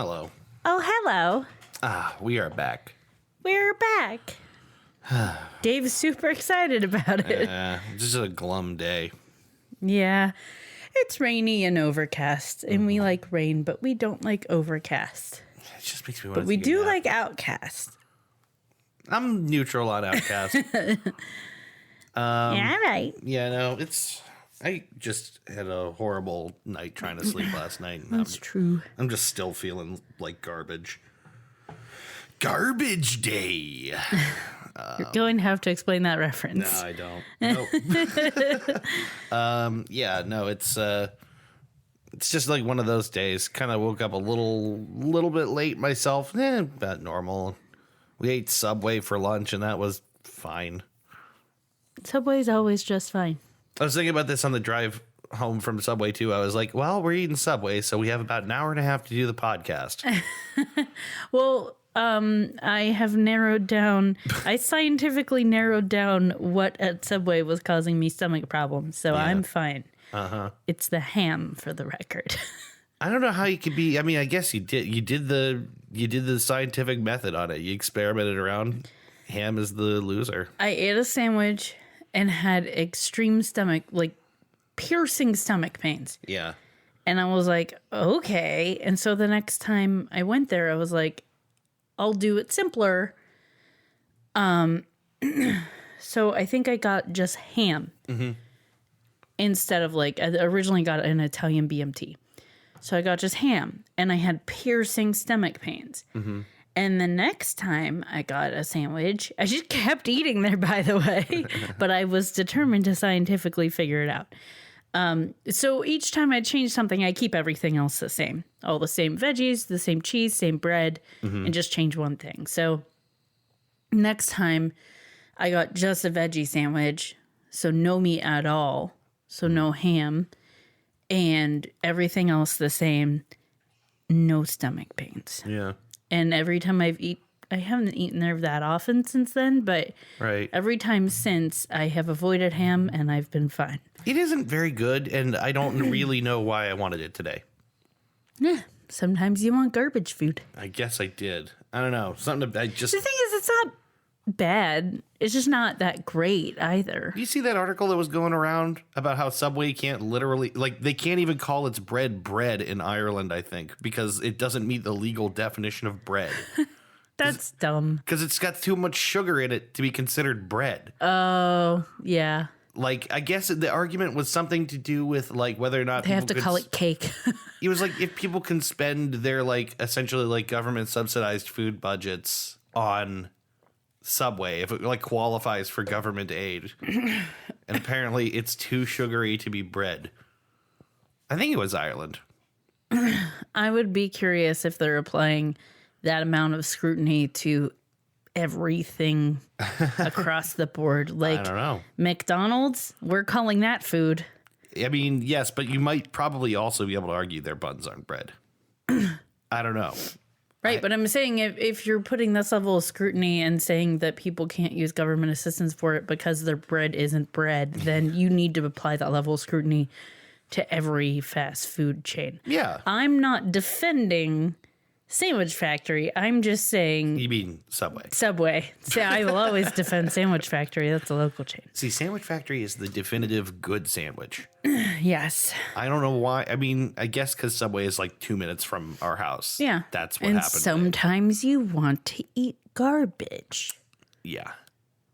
Hello. Oh, hello. We are back. We're back. Dave's super excited about it. This is a glum day. Yeah. It's rainy and overcast, and we like rain, but we don't like overcast. It just makes me want to But we do like outcast. I'm neutral on outcast. Yeah, right. Yeah, no, I just had a horrible night trying to sleep last night. And That's true. I'm just still feeling like garbage. Garbage day. You're going to have to explain that reference. No, I don't. Nope. Yeah, no, it's just like one of those days. Kind of woke up a little bit late myself. About normal. We ate Subway for lunch, and that was fine. Subway's always just fine. I was thinking about this on the drive home from Subway, too. I was like, well, we're eating Subway, so we have about an hour and a half to do the podcast. Well, I have I scientifically narrowed down what at Subway was causing me stomach problems, so yeah. I'm fine. Uh-huh. It's the ham, for the record. I don't know how you could be. I mean, I guess you did the scientific method on it. You experimented around. Ham is the loser. I ate a sandwich and had extreme piercing stomach pains. Yeah. And I was like, okay. And so the next time I went there, I was like, I'll do it simpler. So I think I got just ham instead of I originally got an Italian BMT. So I got just ham, and I had piercing stomach pains. Mm-hmm. And the next time I got a sandwich, I just kept eating there, by the way, but I was determined to scientifically figure it out. So each time I change something, I keep everything else the same. All the same veggies, the same cheese, same bread, and just change one thing. So next time I got just a veggie sandwich, so no meat at all, so no ham, and everything else the same, no stomach pains. Yeah. And every time I haven't eaten there that often since then, but every time since, I have avoided ham and I've been fine. It isn't very good, and I don't really know why I wanted it today. Yeah, sometimes you want garbage food. I guess I did. I don't know. The thing is, it's not bad. It's just not that great either. You see that article that was going around about how Subway can't literally, they can't even call its bread in Ireland, I think, because it doesn't meet the legal definition of bread. That's dumb. Because it's got too much sugar in it to be considered bread. Oh, yeah. I guess the argument was something to do with, whether or not they have to call it cake. It was if people can spend their, essentially, government subsidized food budgets on Subway, if it qualifies for government aid. And apparently it's too sugary to be bread. I think it was Ireland. I would be curious if they're applying that amount of scrutiny to everything across the board. I don't know. McDonald's, we're calling that food. I mean, yes, but you might probably also be able to argue their buns aren't bread. I don't know. Right, but I'm saying if you're putting this level of scrutiny and saying that people can't use government assistance for it because their bread isn't bread, then you need to apply that level of scrutiny to every fast food chain. Yeah. I'm not defending Sandwich Factory. I'm just saying... You mean Subway. Subway. See, I will always defend Sandwich Factory. That's a local chain. See, Sandwich Factory is the definitive good sandwich. Yes. I don't know why. I mean, I guess because Subway is 2 minutes from our house. Yeah. That's what happened. And sometimes you want to eat garbage. Yeah.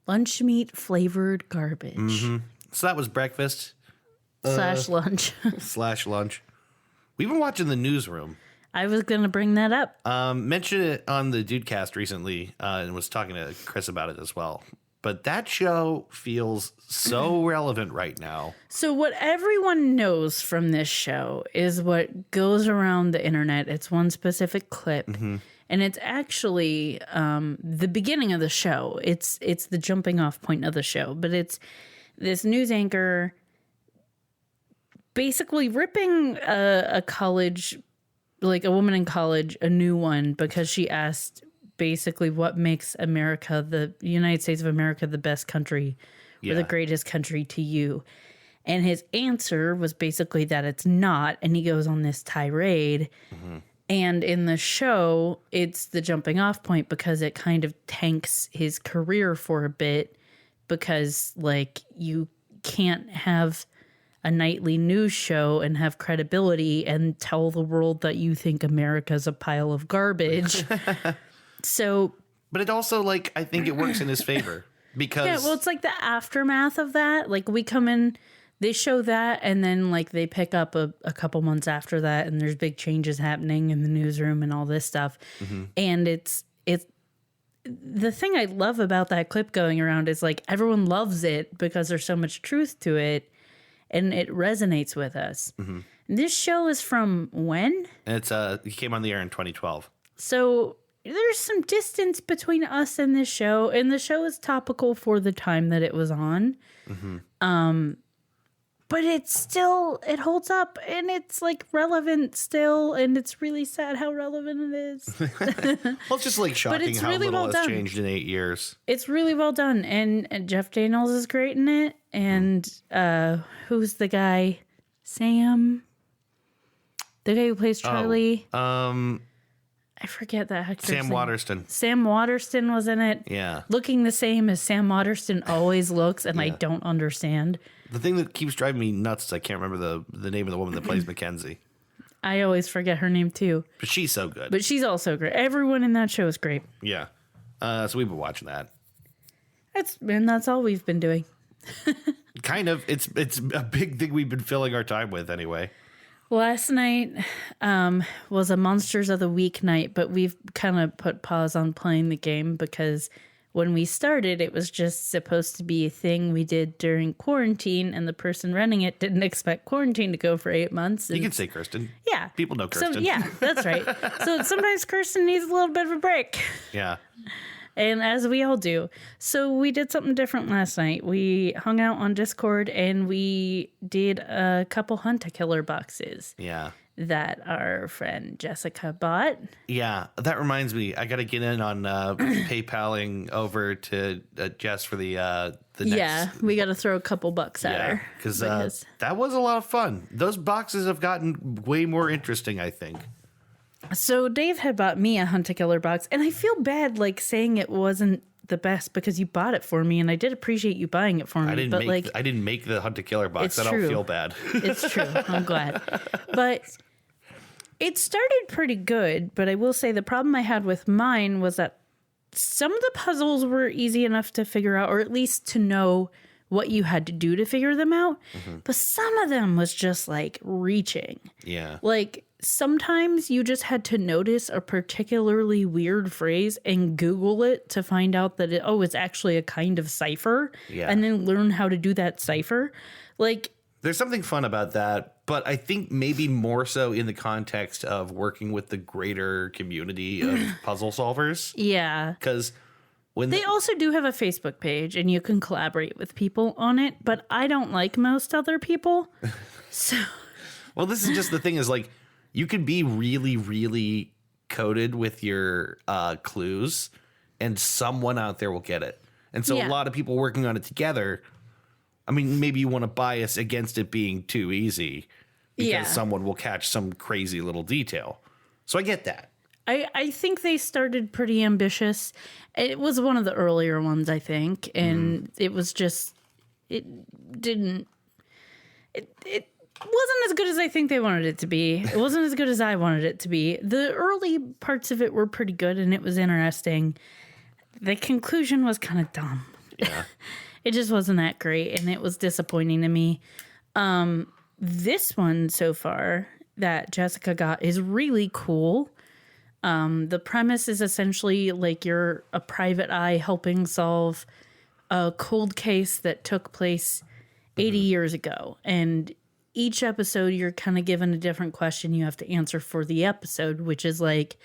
Lunch meat flavored garbage. Mm-hmm. So that was breakfast. / lunch. / lunch. We've been watching The Newsroom. I was going to bring that up. Mentioned it on the Dudecast recently and was talking to Chris about it as well. But that show feels so relevant right now. So what everyone knows from this show is what goes around the internet. It's one specific clip. Mm-hmm. And it's actually the beginning of the show. It's the jumping off point of the show. But it's this news anchor basically ripping a college, a woman in college, a new one, because she asked basically what makes the United States of America, the best country or the greatest country to you. And his answer was basically that it's not. And he goes on this tirade. Mm-hmm. And in the show, it's the jumping off point because it kind of tanks his career for a bit because, like, you can't have a nightly news show and have credibility and tell the world that you think America's a pile of garbage. So... But it also, like, I think it works in his favor because... Yeah, well, it's like the aftermath of that. Like, we come in... They show that, and then, like, they pick up a couple months after that, and there's big changes happening in the newsroom and all this stuff. Mm-hmm. And it's the thing I love about that clip going around is, like, everyone loves it because there's so much truth to it, and it resonates with us. Mm-hmm. This show is from when? It's it came on the air in 2012. So there's some distance between us and this show, and the show is topical for the time that it was on. Mm-hmm. But it's still, it holds up, and it's, like, relevant still, and it's really sad how relevant it is. Well, it's just, like, shocking how really little well has done. changed in 8 years. It's really well done, and Jeff Daniels is great in it, and who's the guy? Sam? The guy who plays Charlie? I forget that actor's Sam name. Waterston. Sam Waterston was in it. Yeah. Looking the same as Sam Waterston always looks, and I don't understand. The thing that keeps driving me nuts is I can't remember the name of the woman that plays Mackenzie. I always forget her name, too. But she's so good. But she's also great. Everyone in that show is great. Yeah. So we've been watching that. That's all we've been doing. Kind of. It's a big thing we've been filling our time with anyway. Last night was a Monsters of the Week night, but we've kind of put pause on playing the game because when we started, it was just supposed to be a thing we did during quarantine, and the person running it didn't expect quarantine to go for 8 months. You can say Kirsten. Yeah. People know Kirsten. So, yeah, that's right. So sometimes Kirsten needs a little bit of a break. Yeah. And as we all do. So we did something different last night. We hung out on Discord and we did a couple hunt-a-killer boxes. Yeah. That our friend Jessica bought. Yeah. That reminds me, I got to get in on PayPaling over to Jess for the next. Yeah, we got to throw a couple bucks at her. Because that was a lot of fun. Those boxes have gotten way more interesting, I think. So Dave had bought me a hunt-a-killer box, and I feel bad, like, saying it wasn't the best because you bought it for me, and I did appreciate you buying it for me. I didn't make the hunt-a-killer box. I don't feel bad. It's true. I'm glad. But it started pretty good, but I will say the problem I had with mine was that some of the puzzles were easy enough to figure out, or at least to know what you had to do to figure them out. Mm-hmm. But some of them was just, like, reaching. Yeah. Like, sometimes you just had to notice a particularly weird phrase and Google it to find out that it's actually a kind of cipher. Yeah. And then learn how to do that cipher. Like, there's something fun about that, but I think maybe more so in the context of working with the greater community of puzzle solvers. Yeah. Because when they also do have a Facebook page and you can collaborate with people on it, but I don't like most other people. So, well, this is just the thing is, like, you could be really, really coded with your clues, and someone out there will get it. And so a lot of people working on it together, I mean, maybe you want to bias against it being too easy because someone will catch some crazy little detail. So I get that. I think they started pretty ambitious. It was one of the earlier ones, I think. And it was just, it wasn't as good as I think they wanted it to be. It wasn't as good as I wanted it to be. The early parts of it were pretty good and it was interesting. The conclusion was kind of dumb. Yeah. It just wasn't that great and it was disappointing to me. This one so far that Jessica got is really cool. The premise is essentially like you're a private eye helping solve a cold case that took place 80 years ago. And each episode, you're kind of given a different question you have to answer for the episode, which is like,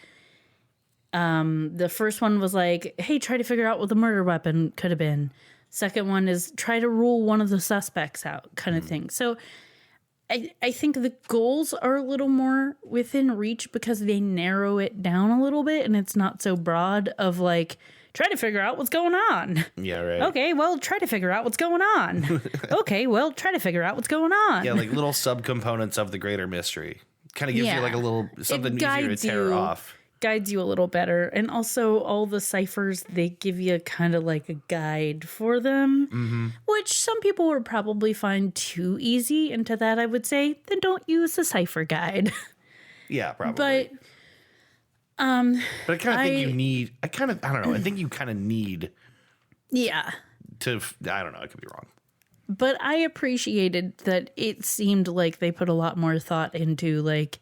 the first one was like, hey, try to figure out what the murder weapon could have been. Second one is try to rule one of the suspects out kind of thing. So I think the goals are a little more within reach because they narrow it down a little bit and it's not so broad of like, try to figure out what's going on. Yeah, right. Okay, well, try to figure out what's going on. Okay, well, try to figure out what's going on. Yeah, like little subcomponents of the greater mystery. Kind of gives you like a little something easier to tear off. Guides you a little better. And also all the ciphers, they give you kind of like a guide for them, which some people would probably find too easy. And to that, I would say, then don't use the cipher guide. Yeah, probably. But I kind of think you need, I don't know. I think you kind of need. Yeah. I don't know. I could be wrong. But I appreciated that it seemed like they put a lot more thought into like,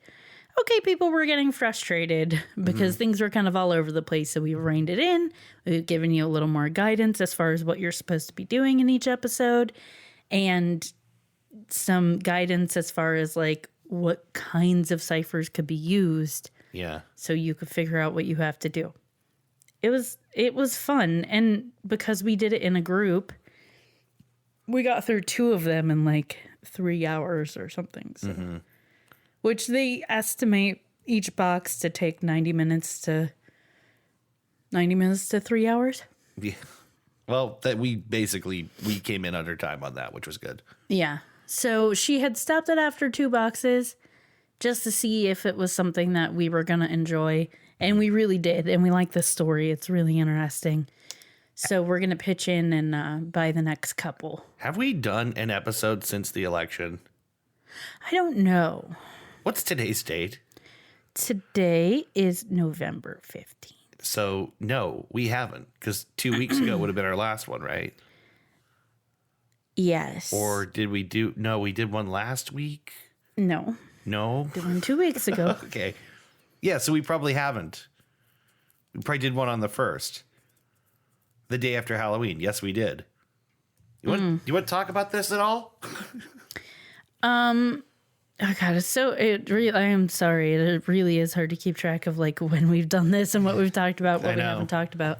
okay, people were getting frustrated because things were kind of all over the place. So we reined it in. We've given you a little more guidance as far as what you're supposed to be doing in each episode. And some guidance as far as like what kinds of ciphers could be used. Yeah. So you could figure out what you have to do. It was fun. And because we did it in a group, we got through 2 of them in like 3 hours or something. So. Which they estimate each box to take 90 minutes to 3 hours. Yeah. Well, we came in under time on that, which was good. Yeah. So she had stopped it after 2 boxes just to see if it was something that we were going to enjoy. And we really did. And we like the story. It's really interesting. So we're going to pitch in and buy the next couple. Have we done an episode since the election? I don't know. What's today's date? Today is November 15th. So, no, we haven't. Because 2 weeks ago would have been our last one, right? Yes. Or did we do... No, we did one last week? No. No? Did one 2 weeks ago. Okay. Yeah, so we probably haven't. We probably did one on the 1st. The day after Halloween. Yes, we did. You want to talk about this at all? Oh God, I am sorry. It really is hard to keep track of like when we've done this and what we've talked about, what we haven't talked about.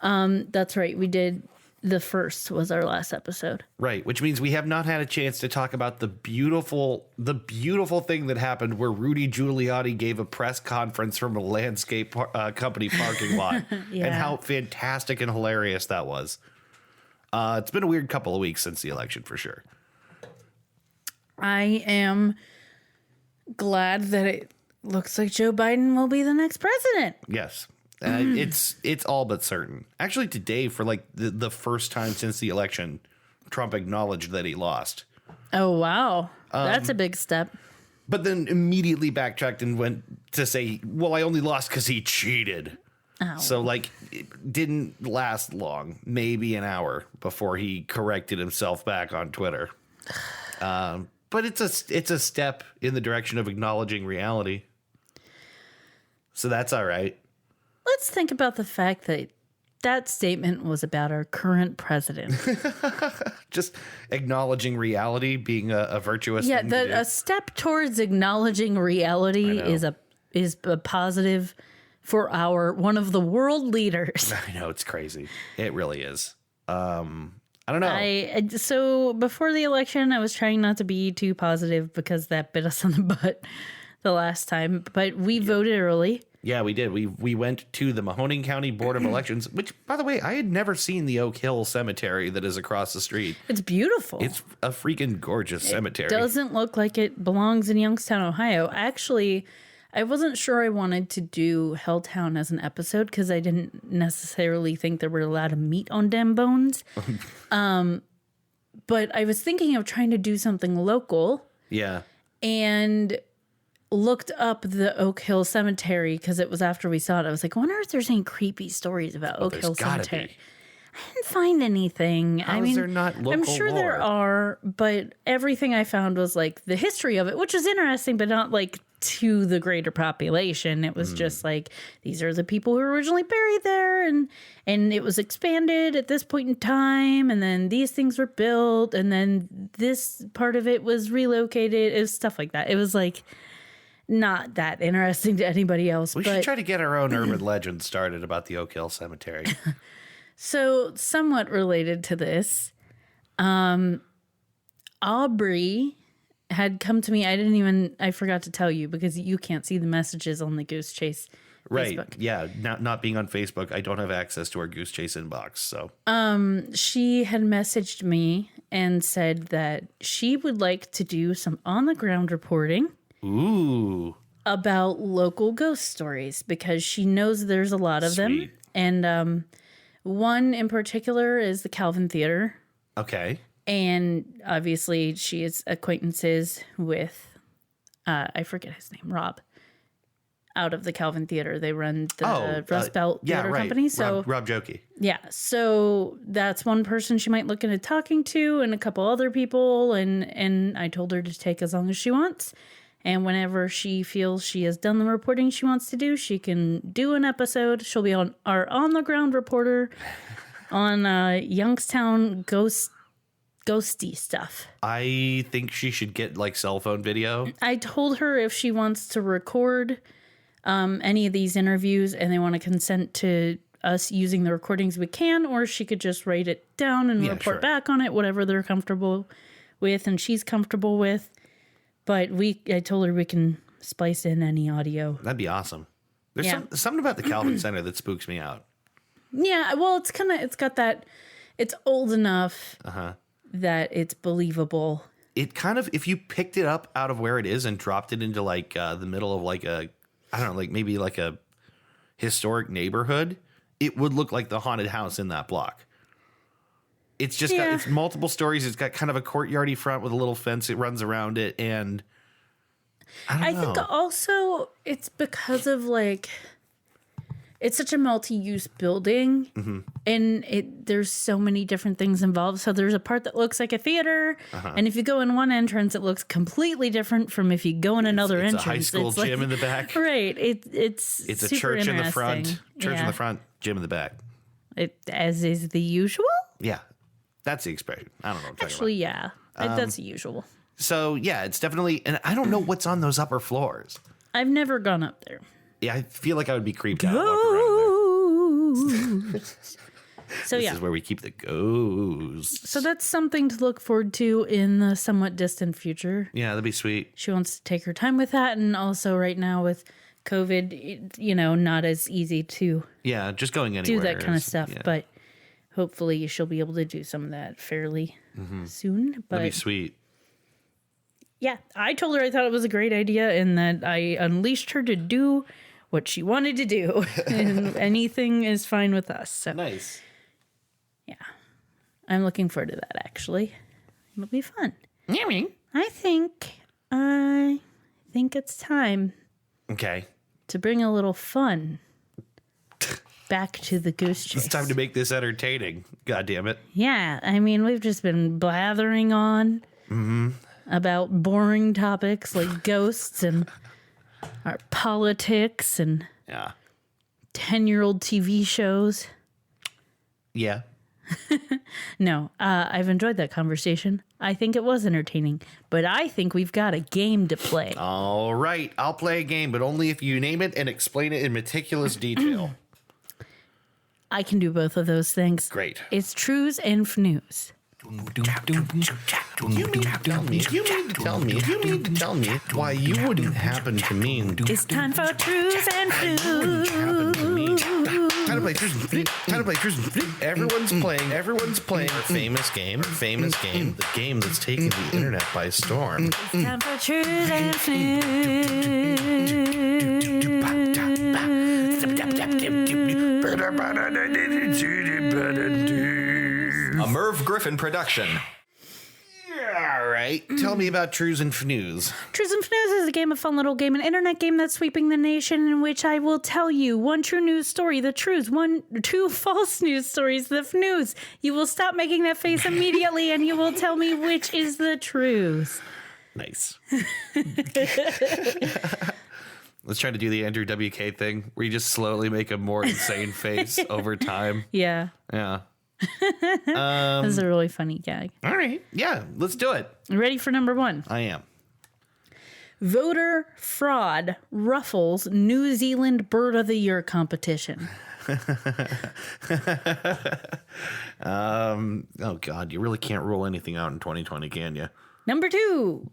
That's right. We did. The 1st was our last episode. Right, which means we have not had a chance to talk about the beautiful thing that happened where Rudy Giuliani gave a press conference from a landscape company parking lot, and how fantastic and hilarious that was. It's been a weird couple of weeks since the election, for sure. I am glad that it looks like Joe Biden will be the next president. Yes. It's all but certain. Actually, today, for like the first time since the election, Trump acknowledged that he lost. Oh, wow. That's a big step. But then immediately backtracked and went to say, well, I only lost because he cheated. Oh. So, like, it didn't last long, maybe an hour before he corrected himself back on Twitter. But it's a step in the direction of acknowledging reality. So that's all right. Let's think about the fact that that statement was about our current president. Just acknowledging reality being a virtuous thing to do. A step towards acknowledging reality is a positive for one of the world leaders. I know, it's crazy. It really is. I don't know. So before the election, I was trying not to be too positive because that bit us on the butt the last time. But we voted early. Yeah, we did. We went to the Mahoning County Board of Elections, which, by the way, I had never seen the Oak Hill Cemetery that is across the street. It's beautiful. It's a freaking gorgeous cemetery. It doesn't look like it belongs in Youngstown, Ohio. Actually, I wasn't sure I wanted to do Helltown as an episode because I didn't necessarily think there were a lot of meat on dem bones. But I was thinking of trying to do something local. Yeah. And looked up the Oak Hill Cemetery because it was after we saw it. I was like, I wonder if there's any creepy stories about Oak Hill Cemetery. I didn't find anything. How is there not local I'm sure lore? there are, but everything I found was like the history of it, which was interesting, but not like to the greater population. It was just like, these are the people who were originally buried there, and it was expanded at this point in time, and then these things were built, and then this part of it was relocated. It was stuff like that. It was like not that interesting to anybody else. We should try to get our own urban legend started about the Oak Hill Cemetery. So, somewhat related to this, Aubrey had come to me. I forgot to tell you because you can't see the messages on the Goose Chase Right. Facebook. Yeah. Not being on Facebook, I don't have access to our Goose Chase inbox. So she had messaged me and said that she would like to do some on the ground reporting Ooh. about local ghost stories because she knows there's a lot of them. And one in particular is the Calvin Theater. Okay. And obviously she is acquaintances with, I forget his name, Rob. Out of the Calvin Theater. They run the Rust Belt Theater Company. So Rob Jokey. Yeah. So that's one person she might look into talking to and a couple other people. And I told her to take as long as she wants. And whenever she feels she has done the reporting she wants to do, she can do an episode. She'll be on our on-the-ground reporter on Youngstown ghosty stuff. I think she should get like cell phone video. I told her if she wants to record any of these interviews and they want to consent to us using the recordings, we can, or she could just write it down and report back on it, whatever they're comfortable with and she's comfortable with. But I told her we can splice in any audio. That'd be awesome. There's something about the Calvin Center that spooks me out. Yeah, well, it's got that, it's old enough that it's believable. It kind of, if you picked it up out of where it is and dropped it into like the middle of like a, I don't know, like maybe like a historic neighborhood, it would look like the haunted house in that block. It's just got, it's multiple stories. It's got kind of a courtyardy front with a little fence. It runs around it. And I don't know. Think also it's because of like, it's such a multi-use building and there's so many different things involved. So there's a part that looks like a theater. And if you go in one entrance, it looks completely different from if you go in another entrance. It's a high school gym in the back. Right. It's a church in the front. Church in the front, gym in the back. As is the usual? Yeah. That's the expression. I don't know what I'm talking Actually, yeah. That's the usual. So, yeah, it's definitely... And I don't know what's on those upper floors. I've never gone up there. Yeah, I feel like I would be creeped out walking around there. So, This is where we keep the ghosts. So that's something to look forward to in the somewhat distant future. Yeah, that'd be sweet. She wants to take her time with that. And also right now with COVID, not as easy to... Yeah, just going anywhere. Do that kind of stuff. Yeah. But... hopefully she'll be able to do some of that fairly soon. But that'd be sweet. Yeah, I told her I thought it was a great idea and that I unleashed her to do what she wanted to do. And anything is fine with us. So nice. Yeah. I'm looking forward to that, actually. It'll be fun. I think it's time. Okay. To bring a little fun back to the goose chase. It's time to make this entertaining. God damn it. Yeah. I mean, we've just been blathering on about boring topics like ghosts and our politics and 10-year-old TV shows. Yeah. No, I've enjoyed that conversation. I think it was entertaining, but I think we've got a game to play. All right. I'll play a game, but only if you name it and explain it in meticulous detail. I can do both of those things. Great. It's trues and fnews. You mean to tell me why you wouldn't happen to mean... It's time for trues and fnews. Time to play trues and fnews. Everyone's playing a famous game, the game that's taking the internet by storm. It's time for trues and A Merv Griffin production. All right. Tell me about Trues and Fnews. Trues and Fnews is a game, a fun little game, an internet game that's sweeping the nation, in which I will tell you one true news story, the trues, two false news stories, the fnews. You will stop making that face immediately, and you will tell me which is the trues. Nice. Let's try to do the Andrew WK thing, where you just slowly make a more insane face over time. Yeah. Yeah. That's a really funny gag. All right. Yeah, let's do it. Ready for number one? I am. Voter fraud ruffles New Zealand Bird of the Year competition. Oh, God, you really can't rule anything out in 2020, can you? Number two.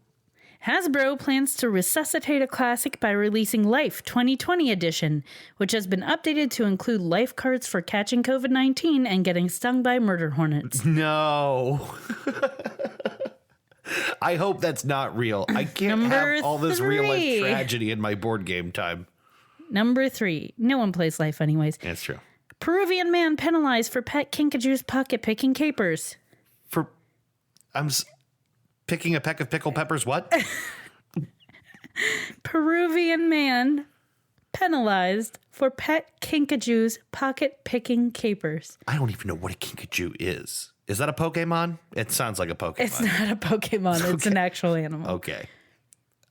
Hasbro plans to resuscitate a classic by releasing Life 2020 edition, which has been updated to include life cards for catching COVID-19 and getting stung by murder hornets. No. I hope that's not real. I can't Number have all this real life 3. tragedy in my board game time. Number 3. No one plays life anyways. That's true. Peruvian man penalized for pet kinkajou's pocket picking capers. Picking a peck of pickled peppers, what? Peruvian man penalized for pet kinkajou's pocket picking capers. I don't even know what a kinkajou is. Is that a Pokemon? It sounds like a Pokemon. It's not a Pokemon. It's an actual animal. Okay.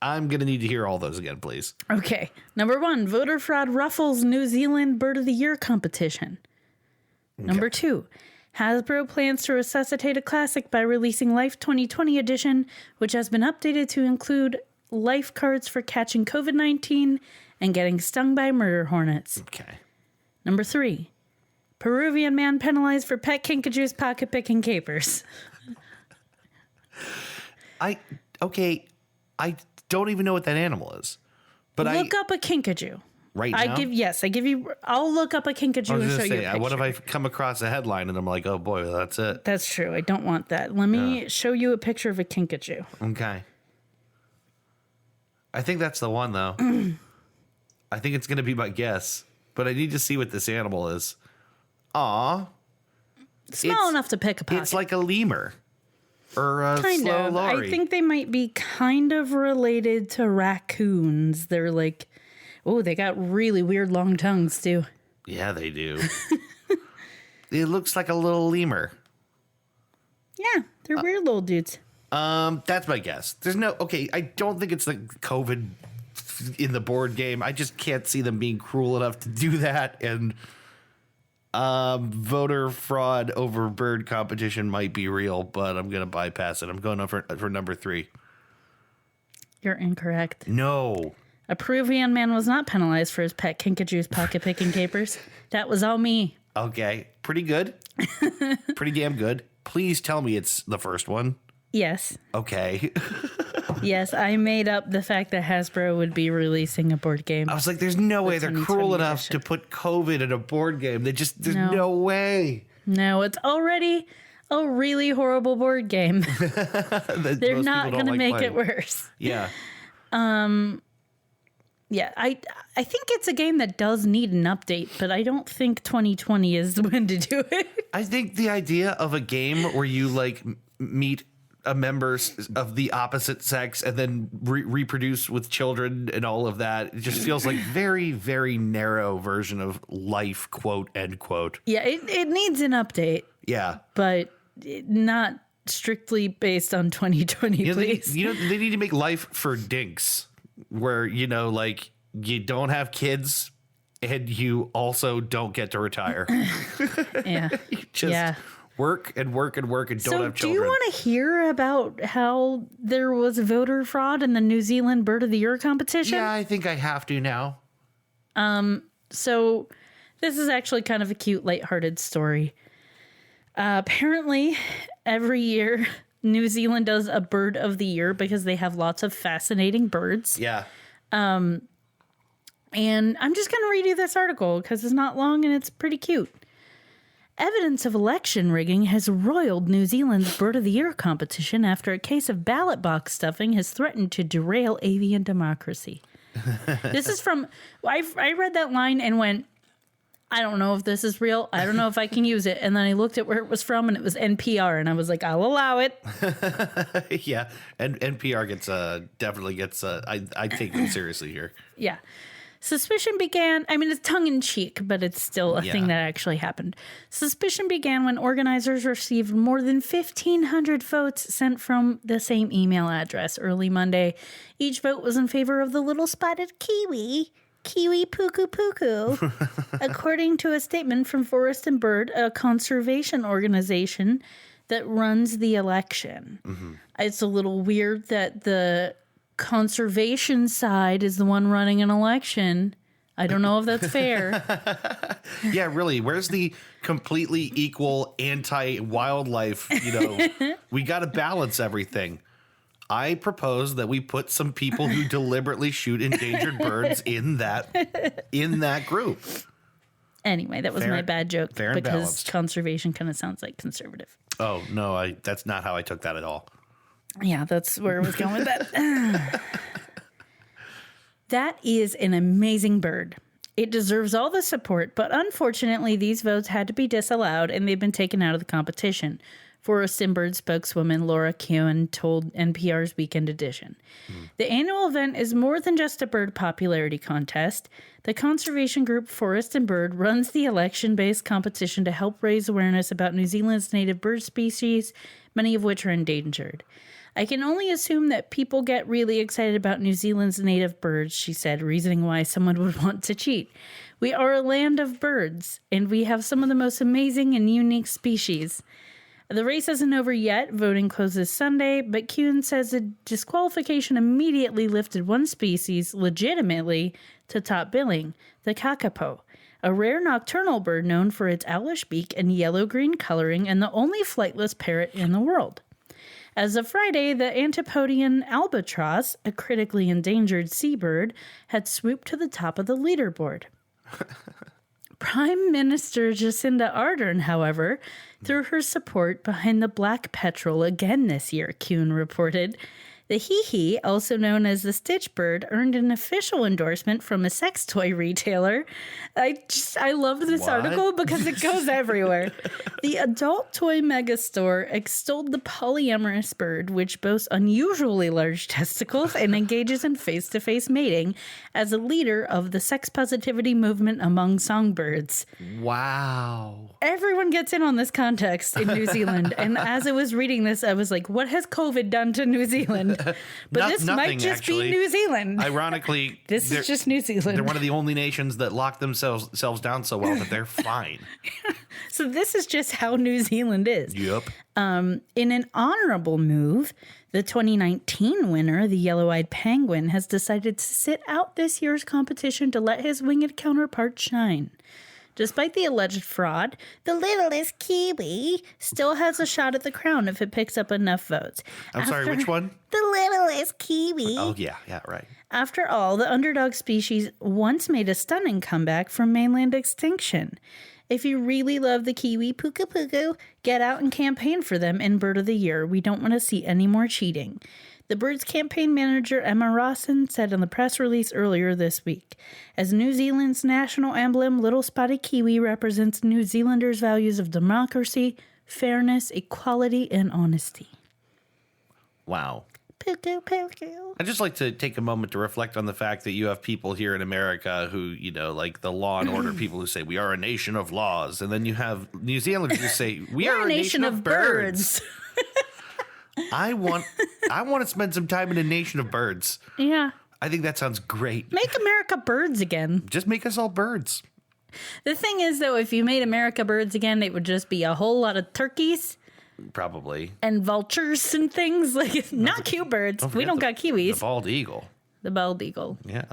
I'm going to need to hear all those again, please. Okay. Number 1, voter fraud ruffles New Zealand Bird of the Year competition. Okay. Number 2, Hasbro plans to resuscitate a classic by releasing Life 2020 edition, which has been updated to include life cards for catching COVID-19 and getting stung by murder hornets. Okay. Number 3, Peruvian man penalized for pet kinkajou's pocket picking capers. I don't even know what that animal is. But Look up a kinkajou. Right now? I'll look up a kinkajou I was and show going you to a say, picture. what if I come across a headline and I'm like, oh boy, that's it. That's true. I don't want that. Let me show you a picture of a kinkajou. Okay. I think that's the one, though. I think it's going to be my guess. But I need to see what this animal is. Aw. Small enough to pick a pocket. It's like a lemur. Or a Kind slow of. lorry. I think they might be kind of related to raccoons. They're like, oh, they got really weird long tongues, too. Yeah, they do. It looks like a little lemur. Yeah, they're weird little dudes. That's my guess. I don't think it's the COVID in the board game. I just can't see them being cruel enough to do that. And voter fraud over bird competition might be real, but I'm going to bypass it. I'm going for number 3. You're incorrect. No. A Peruvian man was not penalized for his pet kinkajou's pocket picking capers. That was all me. Okay. Pretty good. Pretty damn good. Please tell me it's the first one. Yes. Okay. Yes, I made up the fact that Hasbro would be releasing a board game. I was like, there's no way they're 2020 cruel enough edition. to put COVID in a board game. There's no way. No, it's already a really horrible board game. They're not going to make it worse. Yeah. Yeah, I think it's a game that does need an update, but I don't think 2020 is when to do it. I think the idea of a game where you meet members of the opposite sex and then reproduce with children and all of that, it just feels like very, very narrow version of life, quote, end quote. Yeah, it needs an update. Yeah. But not strictly based on 2020, please. They need to make life for dinks where, you don't have kids and you also don't get to retire. Yeah. You just work and work and work and don't have children. Do you want to hear about how there was voter fraud in the New Zealand Bird of the Year competition? Yeah, I think I have to now. So this is actually kind of a cute, lighthearted story. Apparently, every year, New Zealand does a Bird of the Year because they have lots of fascinating birds. Yeah. And I'm just going to read you this article because it's not long and it's pretty cute. Evidence of election rigging has roiled New Zealand's Bird of the Year competition after a case of ballot box stuffing has threatened to derail avian democracy. This is from... I read that line and went, I don't know if this is real. I don't know if I can use it. And then I looked at where it was from and it was NPR. And I was like, I'll allow it. Yeah. And NPR definitely gets... I take them seriously here. Yeah. Suspicion began, it's tongue-in-cheek, but it's still a thing that actually happened. Suspicion began when organizers received more than 1,500 votes sent from the same email address early Monday. Each vote was in favor of the little spotted kiwi puku puku, according to a statement from Forest and Bird, a conservation organization that runs the election. Mm-hmm. It's a little weird that the conservation side is the one running an election. I don't know if that's fair. Yeah, really. Where's the completely equal anti-wildlife? We got to balance everything. I propose that we put some people who deliberately shoot endangered birds in that group. Anyway, that was my bad joke fair and because balanced. conservation kind of sounds like conservative. Oh, no, that's not how I took that at all. Yeah, that's where I was going with that. That is an amazing bird. It deserves all the support, but unfortunately, these votes had to be disallowed and they've been taken out of the competition. Forest and Bird spokeswoman Laura Keown told NPR's Weekend Edition. The annual event is more than just a bird popularity contest. The conservation group Forest and Bird runs the election-based competition to help raise awareness about New Zealand's native bird species, many of which are endangered. I can only assume that people get really excited about New Zealand's native birds, she said, reasoning why someone would want to cheat. We are a land of birds, and we have some of the most amazing and unique species. The race isn't over yet. Voting closes Sunday, but Kuhn says the disqualification immediately lifted one species legitimately to top billing, the kakapo, a rare nocturnal bird known for its owlish beak and yellow-green coloring and the only flightless parrot in the world. As of Friday, the Antipodean albatross, a critically endangered seabird, had swooped to the top of the leaderboard. Prime Minister Jacinda Ardern, however, threw her support behind the black petrel again this year, Kuhn reported. The hee-hee, also known as the stitch bird, earned an official endorsement from a sex toy retailer. I love this article because it goes everywhere. The adult toy megastore extolled the polyamorous bird, which boasts unusually large testicles and engages in face-to-face mating, as a leader of the sex positivity movement among songbirds. Wow. Everyone gets in on this context in New Zealand. And as I was reading this, I was like, what has COVID done to New Zealand? But this might just actually. be New Zealand. Ironically, this is just New Zealand. They're one of the only nations that lock themselves down so well that they're fine. So this is just how New Zealand is. Yep. In an honorable move, the 2019 winner, the yellow-eyed penguin, has decided to sit out this year's competition to let his winged counterpart shine. Despite the alleged fraud, the littlest kiwi still has a shot at the crown if it picks up enough votes. I'm sorry, which one? The littlest kiwi. Oh, yeah, right. After all, the underdog species once made a stunning comeback from mainland extinction. If you really love the kiwi puka puku, get out and campaign for them in Bird of the Year. We don't want to see any more cheating. The Bird's campaign manager, Emma Rawson, said in the press release earlier this week, as New Zealand's national emblem, Little Spotted Kiwi represents New Zealanders' values of democracy, fairness, equality, and honesty. Wow. Puku, puku. I'd just like to take a moment to reflect on the fact that you have people here in America who, like the law and order people who say, we are a nation of laws. And then you have New Zealanders who say, we are a nation of birds. I want to spend some time in a nation of birds. Yeah. I think that sounds great. Make America birds again. Just make us all birds. The thing is, though, if you made America birds again, it would just be a whole lot of turkeys. Probably. And vultures and things. Like, not cute birds. We don't got kiwis. The bald eagle. The bald eagle. Yeah.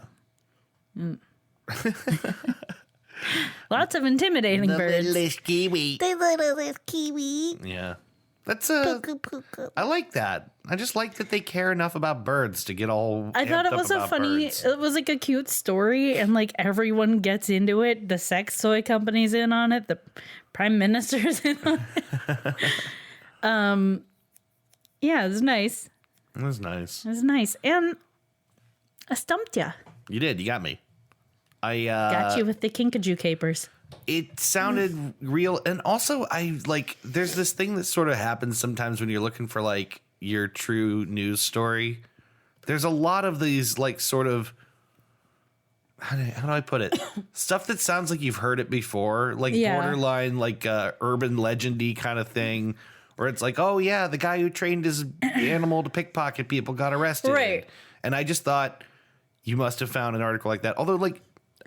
Lots of intimidating birds. The littlest kiwi. The littlest kiwi. Yeah. That's Puku, puku. I like that. I just like that they care enough about birds to get all. I thought it was a funny. Birds. It was like a cute story, and like everyone gets into it. The sex toy company's in on it. The prime minister's in on it. Yeah, it was nice. It was nice. It was nice, and I stumped ya. You did. You got me. I Got you with the kinkajou capers. It sounded real, and also there's this thing that sort of happens sometimes when you're looking for like your true news story. There's a lot of these like sort of how do I put it? Stuff that sounds like you've heard it before, like borderline like urban legendy kind of thing, where it's like, oh yeah, the guy who trained his animal to pickpocket people got arrested. Right. And I just thought you must have found an article like that. Although like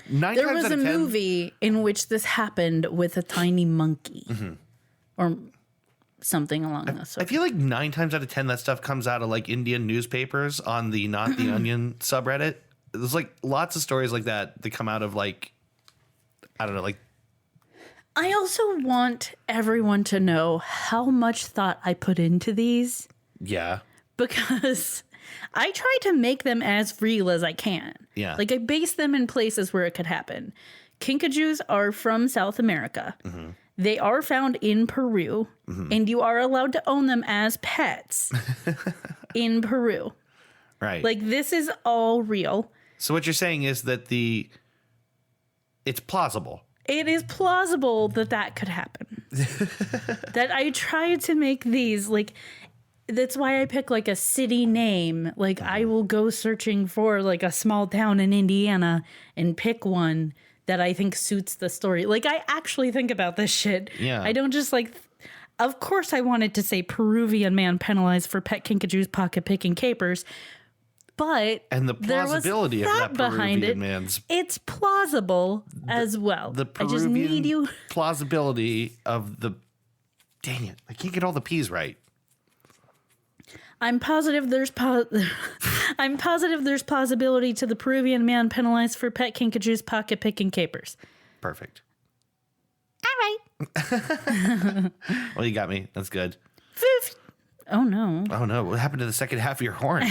There was a movie in which this happened with a tiny monkey or something along those lines. I feel like 9 times out of 10 that stuff comes out of like Indian newspapers on the Not the Onion subreddit. There's like lots of stories like that come out of like, I don't know, like. I also want everyone to know how much thought I put into these. Yeah. Because I try to make them as real as I can. Yeah. Like I base them in places where it could happen. Kinkajous are from South America. Mm-hmm. They are found in Peru, and you are allowed to own them as pets. in Peru. Right. Like, this is all real. So what you're saying is that it's plausible. It is plausible that that could happen. That I tried to make these, like, that's why I pick, like, a city name. Like, I will go searching for, like, a small town in Indiana and pick one that I think suits the story. Like, I actually think about this shit. Yeah. I don't just, like... Of course I wanted to say Peruvian man penalized for pet kinkajous pocket picking capers, but And the plausibility of that Peruvian man's... It's plausible as well. The I just need Peruvian you... plausibility of the... Dang it. I can't get all the P's right. I'm positive there's I'm positive there's plausibility to the Peruvian man penalized for pet kinkajous pocket picking capers. Perfect. All right. Well, you got me. That's good. Oh no. Oh, no. What happened to the second half of your horn?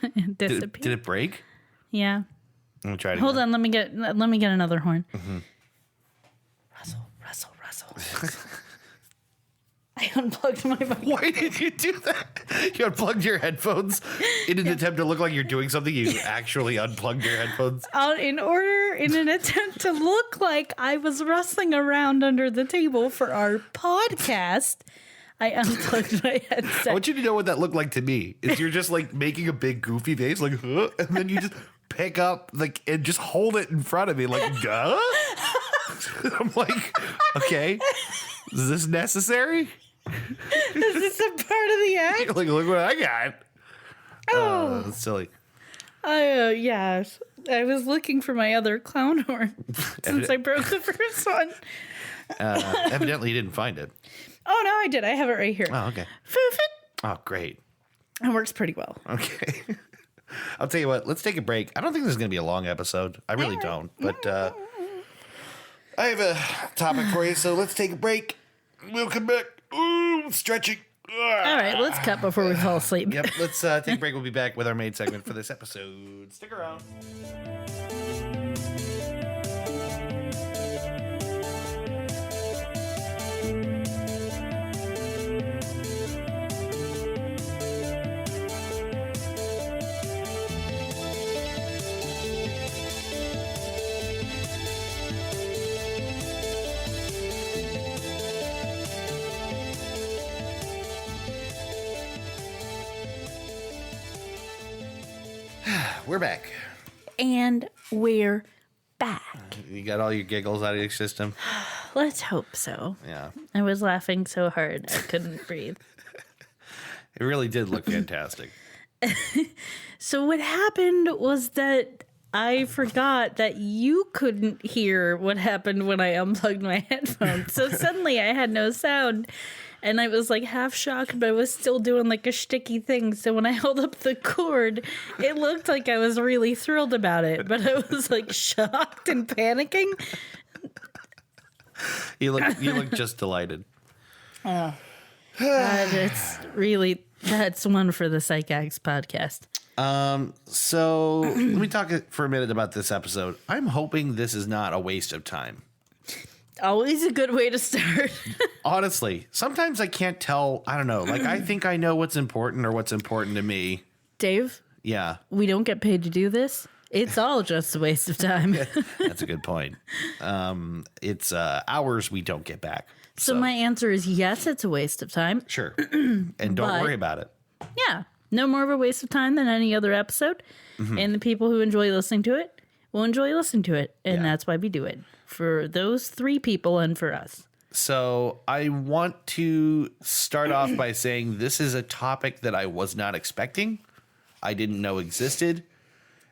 It disappeared. Did it break? Yeah. Let me try it Hold again. on, let me get another horn. Mm-hmm. Rustle. I unplugged my mic. Why did you do that? You unplugged your headphones in an attempt to look like you're doing something. You actually unplugged your headphones. In an attempt to look like I was rustling around under the table for our podcast, I unplugged my I headset. want you to know what that looked like to me. Is you're just like making a big goofy face, like, huh? And then you just pick up like and just hold it in front of me, like, duh. I'm like, okay, is this necessary? Is this a part of the act? Like, look what I got. Oh, that's silly. Yeah. I was looking for my other clown horn since I broke the first one. Evidently, you didn't find it. Oh, no, I did. I have it right here. Oh, okay. Oh, great. It works pretty well. Okay. I'll tell you what, let's take a break. I don't think this is going to be a long episode. I really don't. But I have a topic for you, so let's take a break. We'll come back. Ooh, stretching. All right, let's cut before we fall asleep. Yep, let's take a break. We'll be back with our main segment for this episode. Stick around. We're back. And we're back. You got all your giggles out of your system? Let's hope so. Yeah. I was laughing so hard I couldn't breathe. It really did look fantastic. So what happened was that I forgot that you couldn't hear what happened when I unplugged my headphones. So suddenly I had no sound. And I was like half shocked, but I was still doing like a shticky thing. So when I held up the cord, it looked like I was really thrilled about it, but I was like shocked and panicking. You look just delighted. God, that's one for the Psychax podcast. So let me talk for a minute about this episode. I'm hoping this is not a waste of time. Always a good way to start. Honestly, sometimes I can't tell. I don't know. Like, I think I know what's important or what's important to me. Dave, Yeah, we don't get paid to do this. It's all just a waste of time. that's a good point. It's hours we don't get back. So my answer is yes, it's a waste of time. Sure. And don't But- worry about it. Yeah, no more of a waste of time than any other episode. And the people who enjoy listening to it will enjoy listening to it. And that's why we do it. For those three people and for us. So I want to start off by saying this is a topic that I was not expecting. I didn't know existed.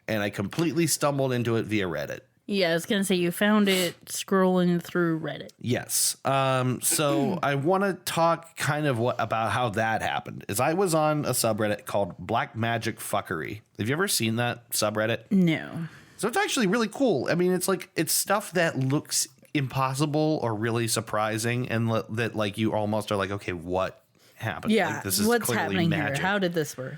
And I completely stumbled into it via Reddit. Yeah, I was going to say you found it scrolling through Reddit. Yes. So I want to talk kind of about how that happened. Is I was on a subreddit called Black Magic Fuckery. Have you ever seen that subreddit? No. So it's actually really cool. I mean, it's stuff that looks impossible or really surprising, and that like you almost are like, okay, what happened? Yeah, Like, this is what's clearly happening magic. here? How did this work?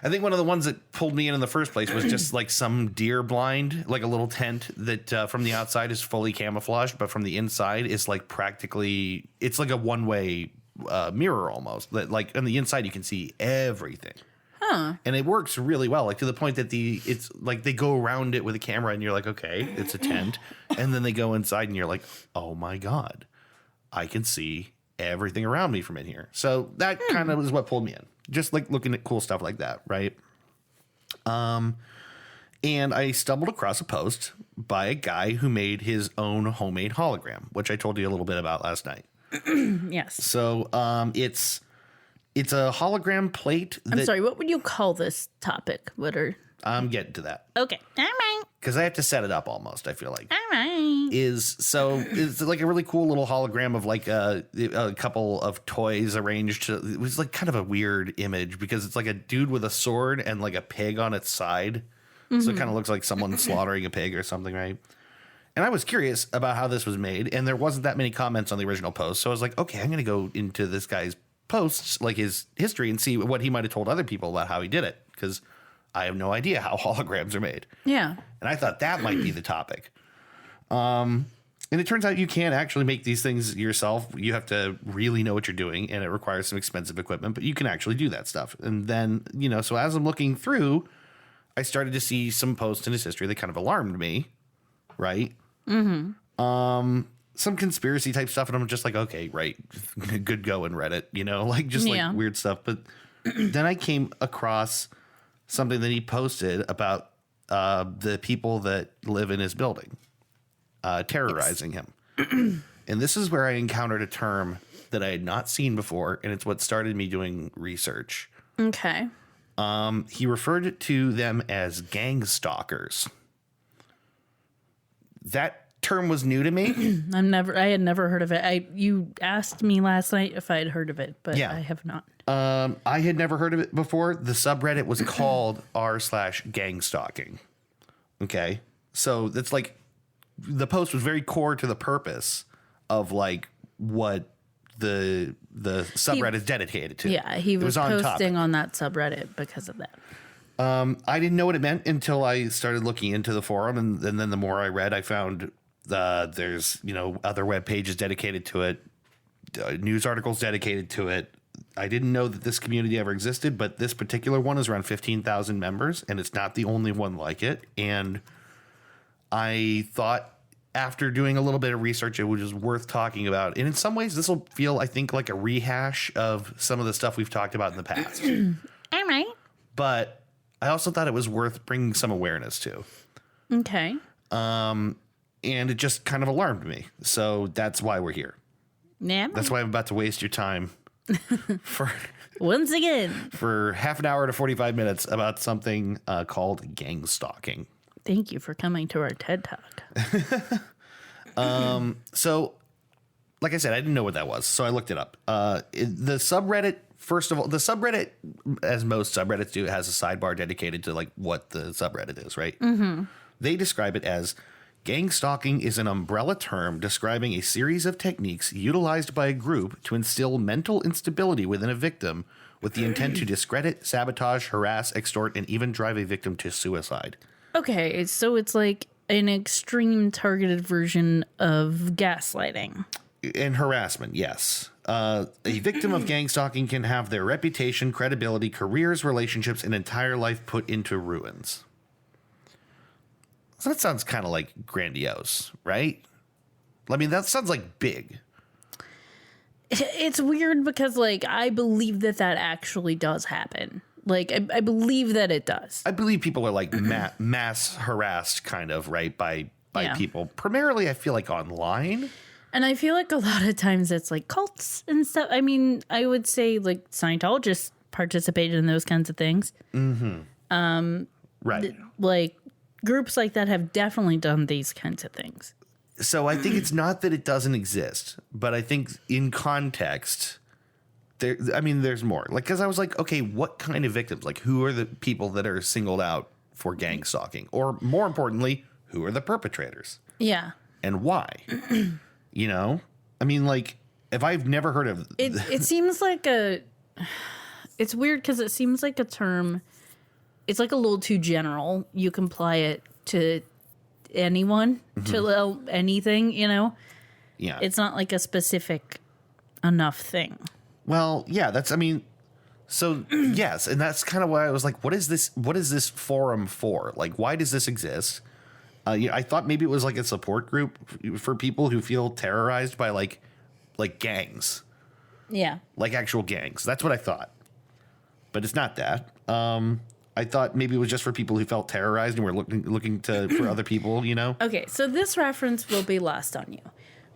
I think one of the ones that pulled me in the first place was just like some deer blind, like a little tent that from the outside is fully camouflaged, but from the inside is like practically, it's like a one-way mirror almost. That like on the inside you can see everything. Huh. And it works really well, like to the point that it's like they go around it with a camera and you're like, okay, it's a tent. And then they go inside and you're like, oh my God, I can see everything around me from in here. So that kind of is what pulled me in. Just like looking at cool stuff like that, right? And I stumbled across a post by a guy who made his own homemade hologram, which I told you a little bit about last night. Yes. So it's a hologram plate. I'm sorry, what would you call this topic? I'm getting to that. Okay. All right. Because I have to set it up almost, I feel like. All right. It's like a really cool little hologram of like a couple of toys arranged. It was like kind of a weird image because it's like a dude with a sword and like a pig on its side. Mm-hmm. So it kind of looks like someone slaughtering a pig or something, right? And I was curious about how this was made, and there wasn't that many comments on the original post. So I was like, okay, I'm going to go into this guy's posts, like his history, and see what he might have told other people about how he did it, because I have no idea how holograms are made. Yeah. And I thought that might be the topic. And it turns out you can't actually make these things yourself. You have to really know what you're doing, and it requires some expensive equipment, but you can actually do that stuff. And then, so as I'm looking through, I started to see some posts in his history that kind of alarmed me, right? Mm-hmm. Some conspiracy type stuff, and I'm just like, okay, right, good going, Reddit, like weird stuff. But then I came across something that he posted about the people that live in his building terrorizing him. And this is where I encountered a term that I had not seen before, and it's what started me doing research. Okay. He referred to them as gangstalkers. That term was new to me. I had never heard of it. You asked me last night if I had heard of it, but yeah. I have not. I had never heard of it before. The subreddit was called r/gangstalking. Okay. So that's like, the post was very core to the purpose of like what the subreddit is dedicated to. Yeah, he was posting on that subreddit because of that. I didn't know what it meant until I started looking into the forum, and then the more I read, I found there's other web pages dedicated to it, news articles dedicated to it. I didn't know that this community ever existed, but this particular one is around 15,000 members, and it's not the only one like it. And I thought, after doing a little bit of research, it was just worth talking about. And in some ways, this will feel, I think, like a rehash of some of the stuff we've talked about in the past. All right. But I also thought it was worth bringing some awareness to. Okay. And it just kind of alarmed me. So that's why we're here. Yeah. That's why I'm about to waste your time for once again for half an hour to 45 minutes about something called gangstalking. Thank you for coming to our TED Talk. So, like I said, I didn't know what that was, so I looked it up. The subreddit, first of all, the subreddit, as most subreddits do, has a sidebar dedicated to like what the subreddit is, right? Mm-hmm. They describe it as gangstalking is an umbrella term describing a series of techniques utilized by a group to instill mental instability within a victim with the intent to discredit, sabotage, harass, extort, and even drive a victim to suicide. Okay, so it's like an extreme targeted version of gaslighting. And harassment, yes. A victim of gangstalking can have their reputation, credibility, careers, relationships, and entire life put into ruins. So that sounds kind of like grandiose, right? I mean, that sounds like big. It's weird because, like, I believe that actually does happen. Like, I believe that it does. I believe people are like mass harassed, kind of, right, by people. Primarily, I feel like online. And I feel like a lot of times it's like cults and stuff. I mean, I would say like Scientologists participated in those kinds of things. Mm-hmm. Right. Like groups like that have definitely done these kinds of things. So I think it's not that it doesn't exist, but I think in context, there's more. Like, because I was like, okay, what kind of victims? Like, who are the people that are singled out for gang stalking? Or more importantly, who are the perpetrators? Yeah. And why? I mean, like, if I've never heard of it, it seems like it's weird because it seems like a term. It's like a little too general. You can apply it to anyone, anything, Yeah. It's not like a specific enough thing. Well, yeah, so yes, and that's kind of why I was like, what is this forum for? Like, why does this exist? I thought maybe it was like a support group for people who feel terrorized by like gangs, Yeah. like actual gangs. That's what I thought, but it's not that. I thought maybe it was just for people who felt terrorized and were looking for other people, you know? Okay, so this reference will be lost on you.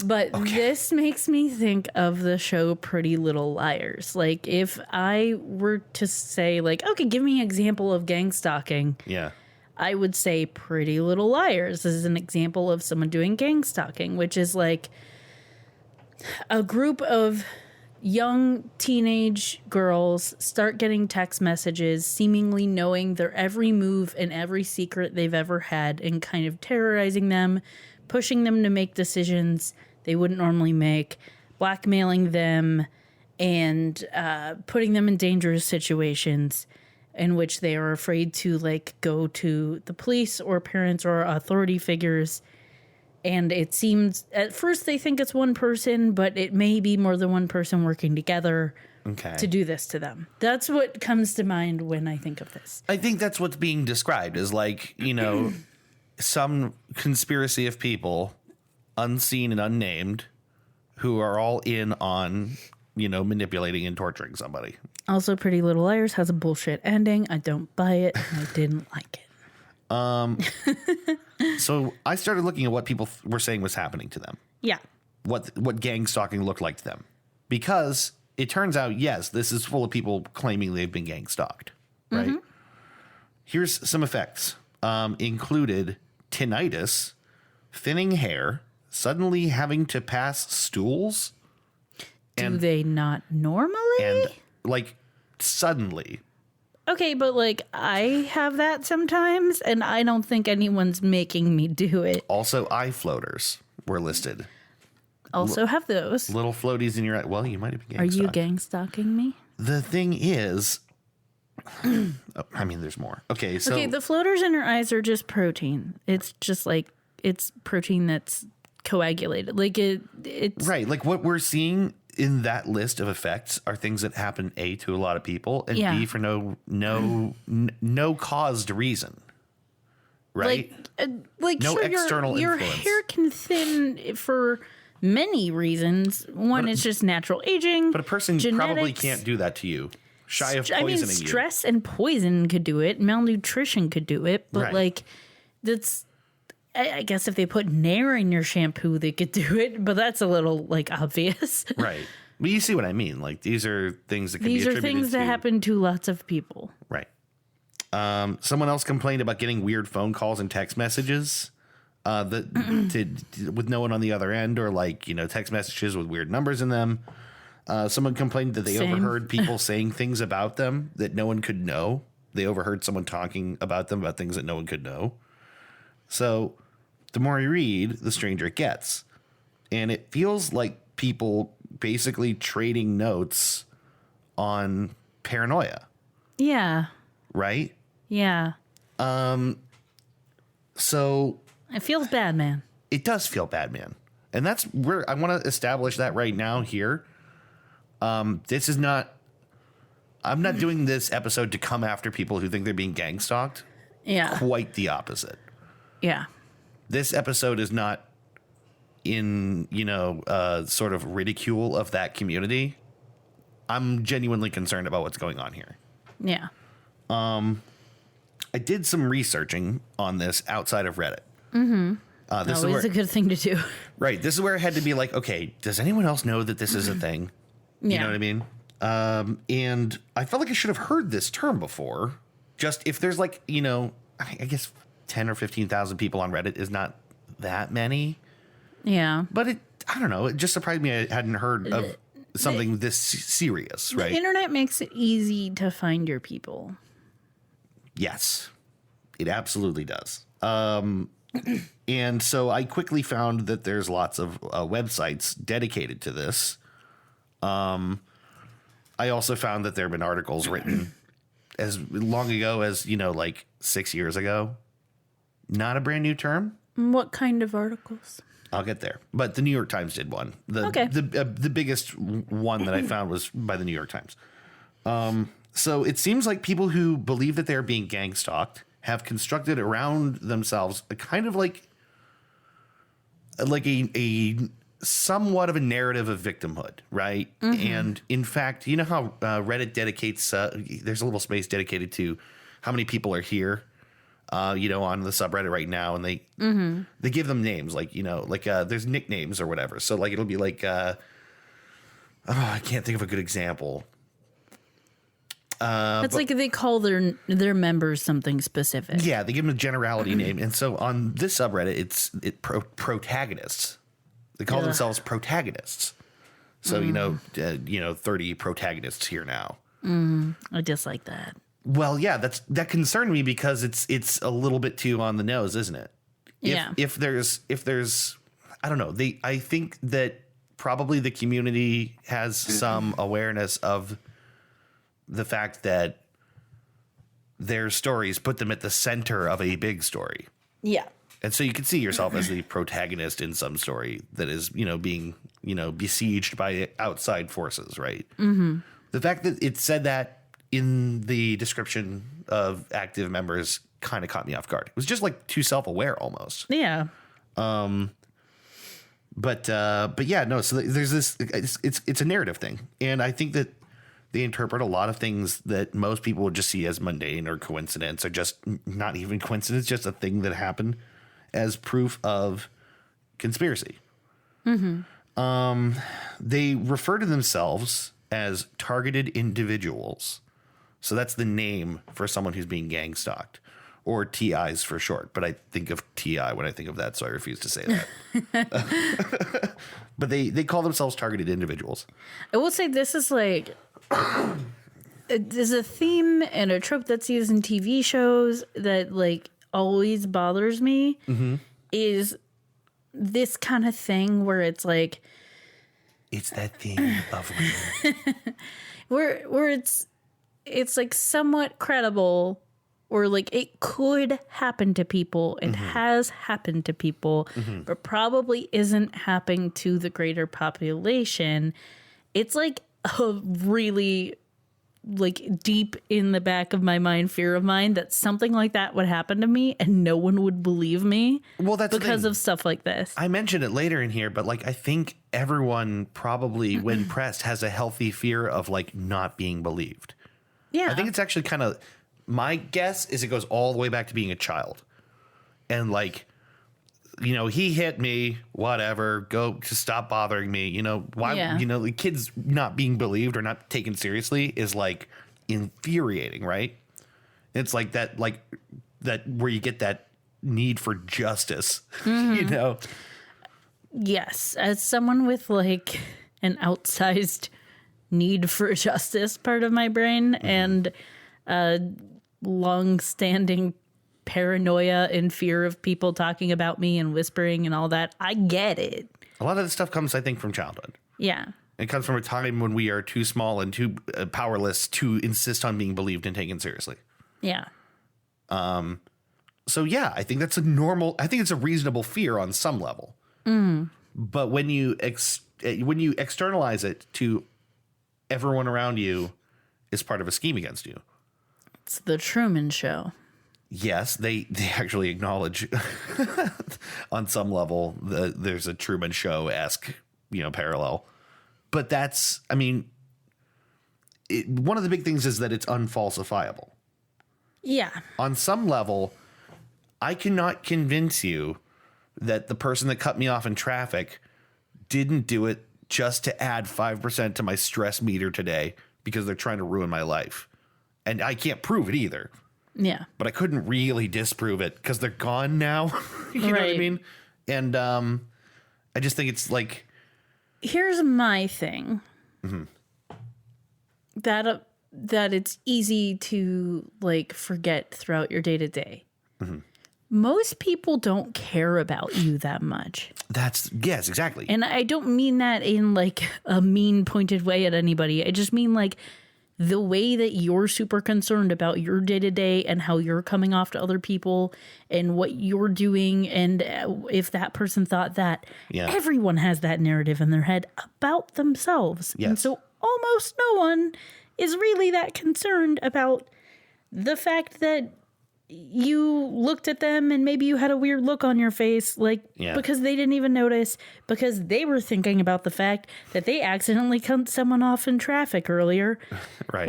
But this makes me think of the show Pretty Little Liars. Like, if I were to say, like, okay, give me an example of gang stalking, Yeah. I would say Pretty Little Liars is an example of someone doing gang stalking, which is like a group of young teenage girls start getting text messages, seemingly knowing their every move and every secret they've ever had, and kind of terrorizing them, pushing them to make decisions they wouldn't normally make, blackmailing them, and putting them in dangerous situations in which they are afraid to like go to the police or parents or authority figures. And it seems at first they think it's one person, but it may be more than one person working together to do this to them. That's what comes to mind when I think of this. I think that's what's being described as like, some conspiracy of people, unseen and unnamed, who are all in on, manipulating and torturing somebody. Also, Pretty Little Liars has a bullshit ending. I don't buy it, and I didn't like it. So I started looking at what people were saying was happening to them. Yeah. What gang stalking looked like to them. Because it turns out, yes, this is full of people claiming they've been gang stalked, right? Mm-hmm. Here's some effects. Included tinnitus, thinning hair, suddenly having to pass stools. Do they not normally? And like suddenly. Okay, but like I have that sometimes, and I don't think anyone's making me do it. Also, eye floaters were listed. Also have those. Little floaties in your eye. Well, you might have been gang stalked. Are you stalked. gang stalking me? The thing is, there's more. Okay, so the floaters in your eyes are just protein. It's just like it's protein that's coagulated. Like it's right. Like what we're seeing in that list of effects are things that happen to a lot of people, and B for no caused reason. Right. Like no sure, external your influence. hair can thin for many reasons. One, it's just natural aging. But a person genetics. Probably can't do that to you. Shy of poisoning you. Stress and poison could do it. Malnutrition could do it. But like, that's. I guess if they put Nair in your shampoo, they could do it. But that's a little like obvious. Right. But you see what I mean. Like these are things that can be attributed to. These are things that happen to lots of people. Right. Someone else complained about getting weird phone calls and text messages with no one on the other end, or like, text messages with weird numbers in them. Someone complained that they overheard people saying things about them that no one could know. They overheard someone talking about them about things that no one could know. So the more you read, the stranger it gets. And it feels like people basically trading notes on paranoia. Yeah. Right? Yeah. So it feels bad, man. It does feel bad, man. And that's where I want to establish that right now here. This is not, I'm not doing this episode to come after people who think they're being gang stalked. Yeah. Quite the opposite. Yeah. This episode is not in, sort of ridicule of that community. I'm genuinely concerned about what's going on here. Yeah. I did some researching on this outside of Reddit. Mm-hmm. This is always a good thing to do. Right. This is where I had to be like, okay, does anyone else know that this is a thing? You know what I mean? And I felt like I should have heard this term before. Just if there's like, I guess 10 or 15,000 people on Reddit is not that many. Yeah. But I don't know. It just surprised me I hadn't heard of something this serious, right? The internet makes it easy to find your people. Yes, it absolutely does. And so I quickly found that there's lots of websites dedicated to this. I also found that there have been articles written as long ago as, like 6 years ago. Not a brand new term. What kind of articles? I'll get there. But the New York Times did one. Okay. The biggest one that I found was by the New York Times. So it seems like people who believe that they're being gang stalked have constructed around themselves a kind of like a somewhat of a narrative of victimhood, right? And in fact, you know how Reddit dedicates, there's a little space dedicated to how many people are here, on the subreddit right now. And they give them names like, there's nicknames or whatever. So like, it'll be like, I can't think of a good example. It's like they call their members something specific. Yeah, they give them a generality name. And so on this subreddit, it's protagonists. They call themselves protagonists. So, 30 protagonists here now. I dislike that. Well, yeah, that concerned me because it's a little bit too on the nose, isn't it? If there's I don't know, I think that probably the community has some awareness of the fact that their stories put them at the center of a big story. Yeah. And so you can see yourself as the protagonist in some story that is, being, besieged by outside forces, right? Mm-hmm. The fact that it said that in the description of active members kind of caught me off guard. It was just like too self-aware almost. Yeah. But yeah, no. So there's this. It's a narrative thing, and I think that they interpret a lot of things that most people would just see as mundane or coincidence, or just not even coincidence, just a thing that happened, as proof of conspiracy. Mm-hmm. They refer to themselves as targeted individuals. So that's the name for someone who's being gang stalked, or TIs for short. But I think of TI when I think of that, so I refuse to say that. But they call themselves targeted individuals. I will say this is like, there's a theme and a trope that's used in TV shows that like always bothers me. Mm-hmm. Is this kind of thing where it's like, it's that theme of where it's like somewhat credible, or like it could happen to people. It has happened to people, but probably isn't happening to the greater population. It's like a really like deep in the back of my mind fear of mine that something like that would happen to me and no one would believe me. Well, that's because of stuff like this. I mentioned it later in here, but like I think everyone probably when pressed has a healthy fear of like not being believed. Yeah. I think it's actually kind of, my guess is it goes all the way back to being a child. And like, he hit me, whatever, go to stop bothering me. Why, the kids not being believed or not taken seriously is like infuriating, right? It's like that where you get that need for justice, Yes. As someone with like an outsized need for justice part of my brain and long-standing paranoia and fear of people talking about me and whispering and all that, I get it. A lot of this stuff comes, I think, from childhood. Yeah. It comes from a time when we are too small and too powerless to insist on being believed and taken seriously. Yeah. So yeah, I think that's I think it's a reasonable fear on some level. But when you externalize it to everyone around you is part of a scheme against you. It's the Truman Show. Yes, they actually acknowledge on some level that there's a Truman Show-esque, parallel. But that's, one of the big things is that it's unfalsifiable. Yeah. On some level, I cannot convince you that the person that cut me off in traffic didn't do it just to add 5% to my stress meter today because they're trying to ruin my life. And I can't prove it either. Yeah. But I couldn't really disprove it because they're gone now. You know what I mean? And I just think it's like... Here's my thing. That it's easy to like forget throughout your day to day. Most people don't care about you that much. Yes, exactly. And I don't mean that in like a mean pointed way at anybody. I just mean like the way that you're super concerned about your day-to-day and how you're coming off to other people and what you're doing, and if that person thought that, everyone has that narrative in their head about themselves. Yes. And so almost no one is really that concerned about the fact that you looked at them and maybe you had a weird look on your face, because they didn't even notice, because they were thinking about the fact that they accidentally cut someone off in traffic earlier. Right.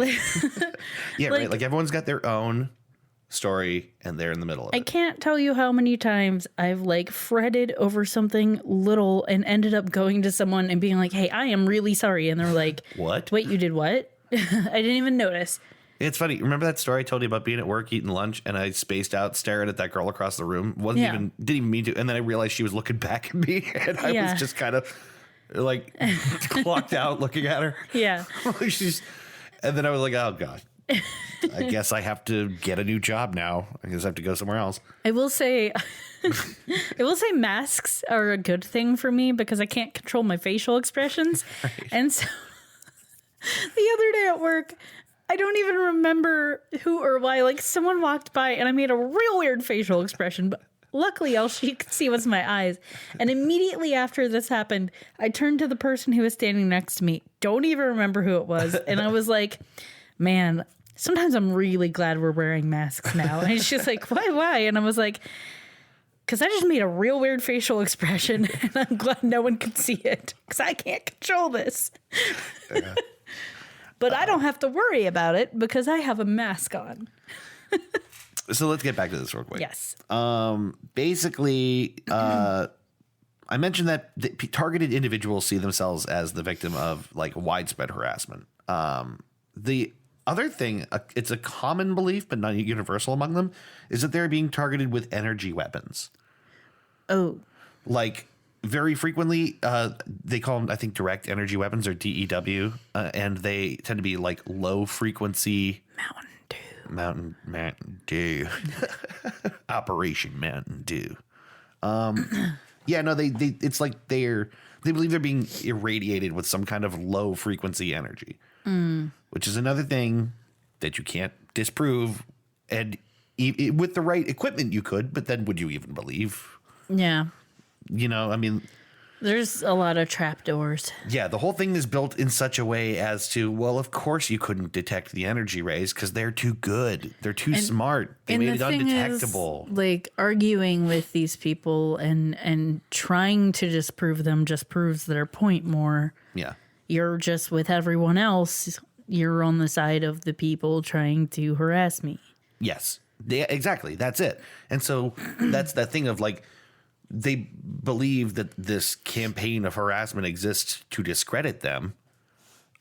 Right. Like everyone's got their own story and they're in the middle of it. I can't tell you how many times I've fretted over something little and ended up going to someone and being like, hey, I am really sorry. And they're like, what? Wait, you did what? I didn't even notice. It's funny. Remember that story I told you about being at work, eating lunch, and I spaced out, staring at that girl across the room? Didn't even mean to. And then I realized she was looking back at me, and I was just kind of clocked out looking at her. Yeah. And then I was like, oh God, I guess I have to get a new job now. I guess I have to go somewhere else. I will say masks are a good thing for me because I can't control my facial expressions. Right. And so the other day at work, I don't even remember who or why. Someone walked by and I made a real weird facial expression, but luckily all she could see was my eyes. And immediately after this happened, I turned to the person who was standing next to me. Don't even remember who it was. And I was like, man, sometimes I'm really glad we're wearing masks now. And she's like, why? And I was like, because I just made a real weird facial expression and I'm glad no one could see it because I can't control this. Yeah. But I don't have to worry about it because I have a mask on. So let's get back to this real quick. Yes. Basically, I mentioned that targeted individuals see themselves as the victim of widespread harassment. The other thing, it's a common belief, but not universal among them, is that they're being targeted with energy weapons. Oh. Very frequently, they call them, I think, direct energy weapons or DEW, and they tend to be low frequency Mountain Dew, Operation Mountain Dew. It's like they believe they're being irradiated with some kind of low frequency energy, which is another thing that you can't disprove. And with the right equipment, you could, but then would you even believe? Yeah. There's a lot of trapdoors. Yeah, the whole thing is built in such a way as to, well, of course you couldn't detect the energy rays because they're too good. They're too smart. They made it undetectable. Arguing with these people and trying to disprove them just proves their point more. Yeah. You're just with everyone else. You're on the side of the people trying to harass me. Yes, exactly. That's it. And so that's that thing of they believe that this campaign of harassment exists to discredit them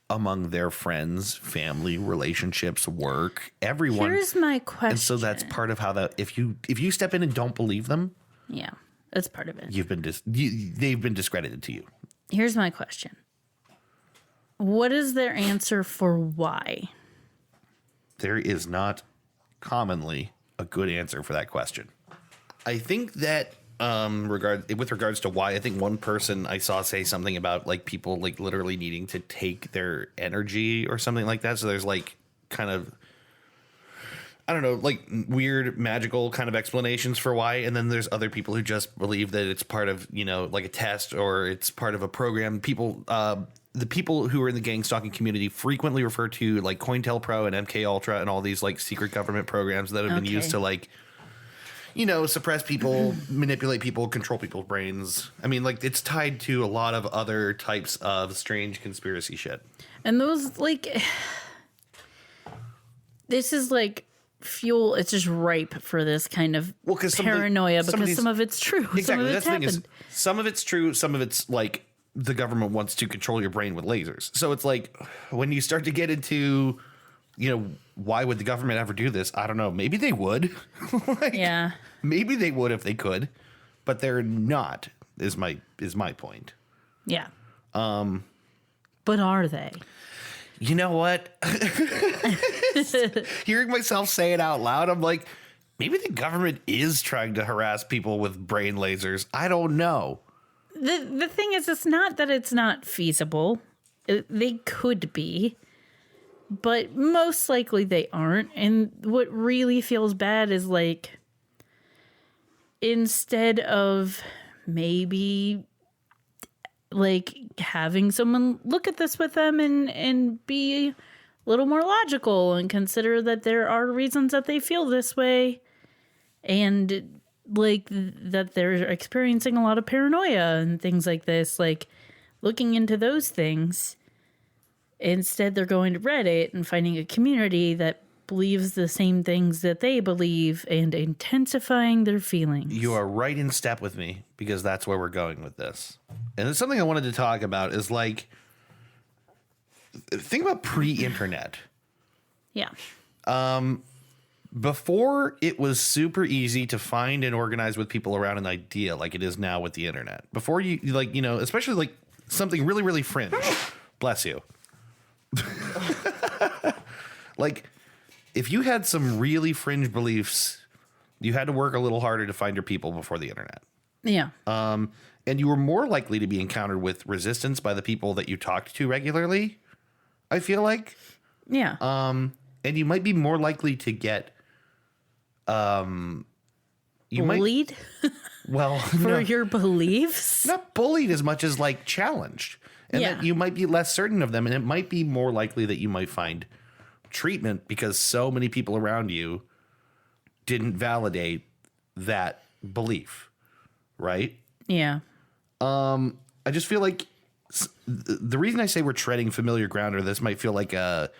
among their friends, family, relationships, work, everyone. Here's my question. And so that's part of how if you step in and don't believe them, yeah, that's part of it. They've been discredited to you. Here's my question. What is their answer for why? There is not commonly a good answer for that question. I think that with regards to why, I think one person I saw say something about people literally needing to take their energy or something like that. So there's kind of, I don't know, weird magical kind of explanations for why. And then there's other people who just believe that it's part of, a test or it's part of a program. The people who are in the gangstalking community frequently refer to COINTELPRO and MK Ultra and all these secret government programs that have been used to suppress people, manipulate people, control people's brains. I mean, it's tied to a lot of other types of strange conspiracy shit. And those, this is fuel. It's just ripe for this kind of paranoia because some of it's true. Exactly. Some of That's the thing is, happened. some of it's true. Some of it's the government wants to control your brain with lasers. So it's when you start to get into, why would the government ever do this? I don't know. Maybe they would. Yeah. Maybe they would if they could, but they're not. Is my point. Yeah. But are they? You know what? Hearing myself say it out loud, I'm like, maybe the government is trying to harass people with brain lasers. I don't know. The thing is, it's not that it's not feasible. They could be. but most likely they aren't. And what really feels bad is like, instead of maybe like having someone look at this with them and be a little more logical and consider that there are reasons that they feel this way, and like that they're experiencing a lot of paranoia and things like this, like looking into those things. Instead, they're going to Reddit and finding a community that believes the same things that they believe and intensifying their feelings. You are right in step with me, because that's where we're going with this. And it's something I wanted to talk about is like, think about pre-internet. Yeah. Before it was super easy to find and organize with people around an idea like it is now with the internet. Before you like, you know, especially like something really, really fringe. Bless you. Like, if you had some really fringe beliefs, you had to work a little harder to find your people before the internet. Yeah. And you were more likely to be encountered with resistance by the people that you talked to regularly, I feel like. Yeah. And you might be more likely to get bullied for your beliefs. Not bullied as much as like challenged. And that you might be less certain of them, and it might be more likely that you might find treatment because so many people around you didn't validate that belief, right? Yeah. I just feel like the reason I say we're treading familiar ground, or this might feel like a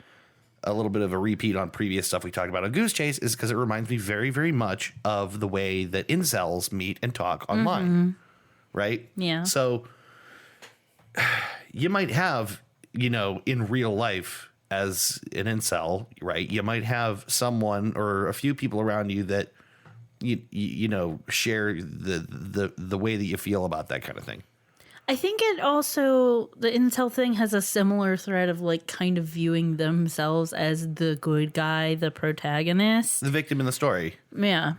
little bit of a repeat on previous stuff we talked about on Goose Chase, is because it reminds me very, very much of the way that incels meet and talk online, right? Yeah. So you might have, you know, in real life as an incel, right? You might have someone or a few people around you that you know share the way that you feel about that kind of thing. I think it also, the incel thing has a similar thread of like kind of viewing themselves as the good guy, the protagonist, The victim in the story. Yeah.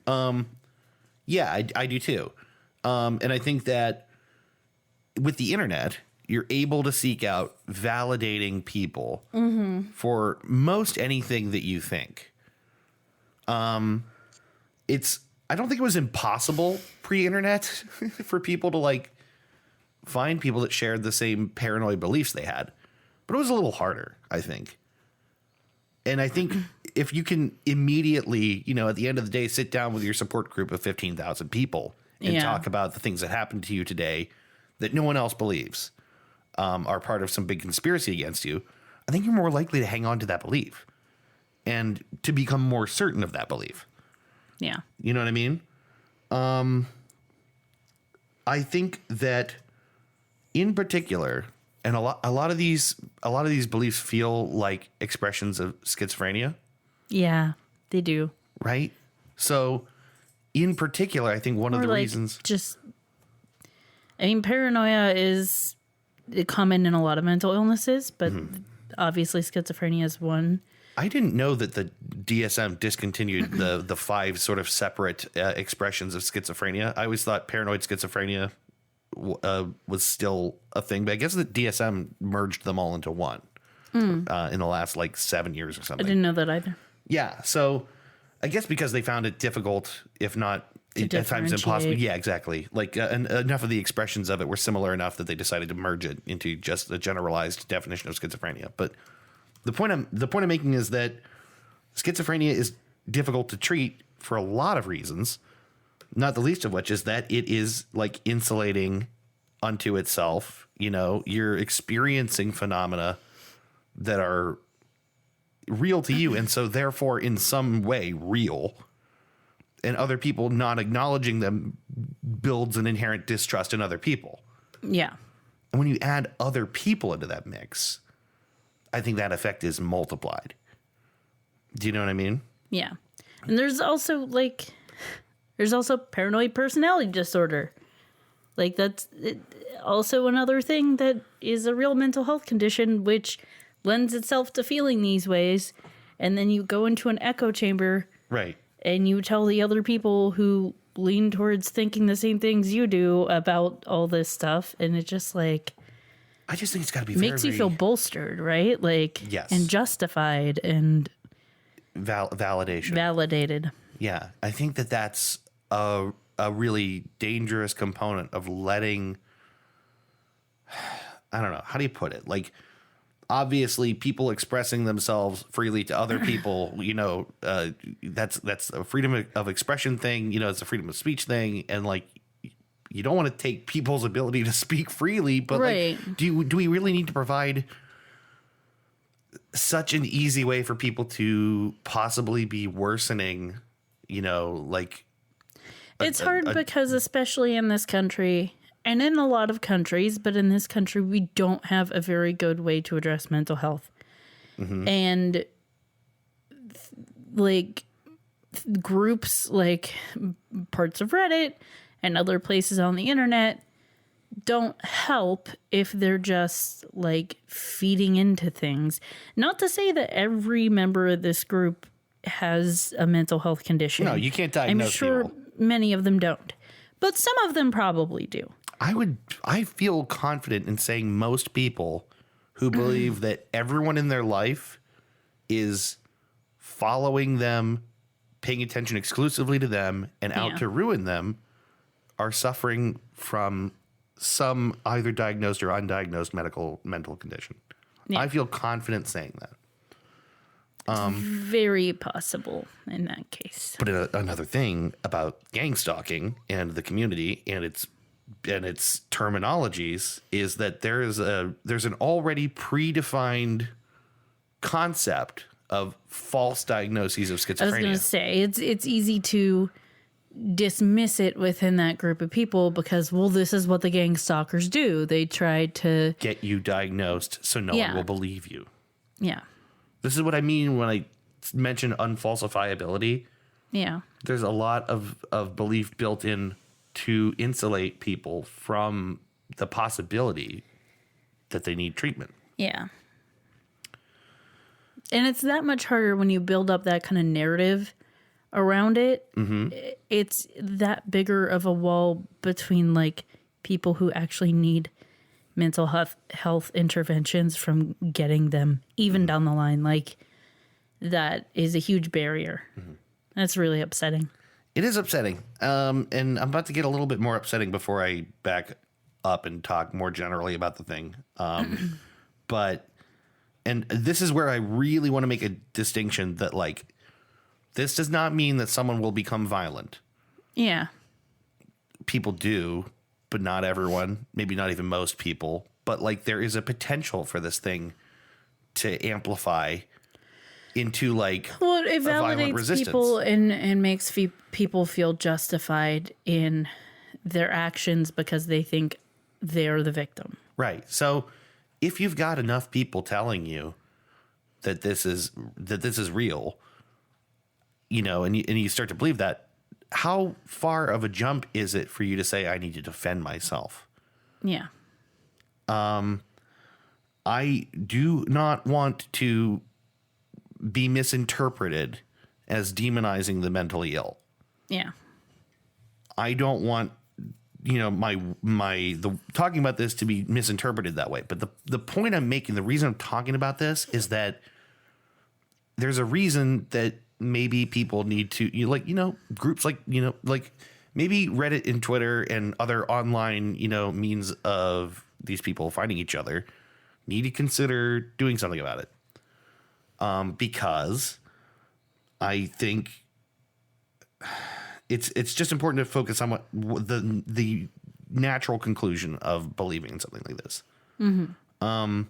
Yeah, I do too. And I think that with the internet, you're able to seek out validating people for most anything that you think. I don't think it was impossible pre-internet for people to like find people that shared the same paranoid beliefs they had, but it was a little harder, I think. And I think if you can immediately, you know, at the end of the day, sit down with your support group of 15,000 people and talk about the things that happened to you today that no one else believes are part of some big conspiracy against you, I think you're more likely to hang on to that belief and to become more certain of that belief. Yeah. You know what I mean? I think that in particular, and a lot of these beliefs feel like expressions of schizophrenia. Yeah, they do. Right? So in particular, I think one of the reasons paranoia is common in a lot of mental illnesses, but obviously schizophrenia is one. I didn't know that the DSM discontinued the 5 sort of separate expressions of schizophrenia. I always thought paranoid schizophrenia was still a thing, but I guess the DSM merged them all into one in the last like 7 years or something. I didn't know that either. Yeah, so I guess because they found it difficult, if not at times impossible. Yeah, exactly. Like enough of the expressions of it were similar enough that they decided to merge it into just a generalized definition of schizophrenia. But the point I'm making is that schizophrenia is difficult to treat for a lot of reasons, not the least of which is that it is like insulating unto itself. You know, you're experiencing phenomena that are real to you, and so therefore in some way real, and other people not acknowledging them builds an inherent distrust in other people. Yeah. And when you add other people into that mix, I think that effect is multiplied. Do you know what I mean? Yeah. And there's also paranoid personality disorder. Like that's also another thing that is a real mental health condition, which lends itself to feeling these ways. And then you go into an echo chamber. Right. And you tell the other people who lean towards thinking the same things you do about all this stuff. And it's just like, I just think it's got to be makes you feel bolstered, right? Like, Yes. and justified and validation. validated. Yeah, I think that that's a really dangerous component of letting. I don't know, how do you put it? Like, obviously, people expressing themselves freely to other people, that's a freedom of expression thing. It's a freedom of speech thing, and like, you don't want to take people's ability to speak freely, but Right. like, do we really need to provide such an easy way for people to possibly be worsening? Like, It's hard because, especially in this country, and in a lot of countries, but in this country, we don't have a very good way to address mental health. And like groups like parts of Reddit and other places on the internet don't help if they're just like feeding into things. Not to say that every member of this group has a mental health condition. No, you can't diagnose I'm sure people. many of them don't, but some of them probably do. I feel confident in saying most people who believe that everyone in their life is following them, paying attention exclusively to them, and out Yeah. to ruin them are suffering from some either diagnosed or undiagnosed mental condition. Yeah. I feel confident saying that. Very possible in that case. But another thing about gang stalking and the community and its terminologies is that there's an already predefined concept of false diagnoses of schizophrenia. I was going to say it's easy to dismiss it within that group of people because, well, this is what the gang stalkers do. They try to get you diagnosed so no Yeah. one will believe you. yeah. This is what I mean when I mention unfalsifiability. Yeah. There's a lot of belief built in to insulate people from the possibility that they need treatment. Yeah. And it's that much harder when you build up that kind of narrative around it. It's that bigger of a wall between like people who actually need mental health interventions from getting them even down the line. Like, that is a huge barrier. That's really upsetting. It is upsetting. And I'm about to get a little bit more upsetting before I back up and talk more generally about the thing. But this is where I really want to make a distinction that, like, this does not mean that someone will become violent. Yeah. People do, but not everyone. Maybe not even most people. But, like, there is a potential for this thing to amplify into, like, Well, it a violent validates resistance. people and makes people feel justified in their actions because they think they're the victim. Right. So if you've got enough people telling you that this is real, and you start to believe that, how far of a jump is it for you to say, I need to defend myself? Yeah. I do not want to be misinterpreted as demonizing the mentally ill. Yeah. I don't want, the talking about this to be misinterpreted that way. But the point I'm making, the reason I'm talking about this is that there's a reason that maybe people need to, groups like maybe Reddit and Twitter and other online, means of these people finding each other need to consider doing something about it. Because I think it's just important to focus on what the natural conclusion of believing in something like this. The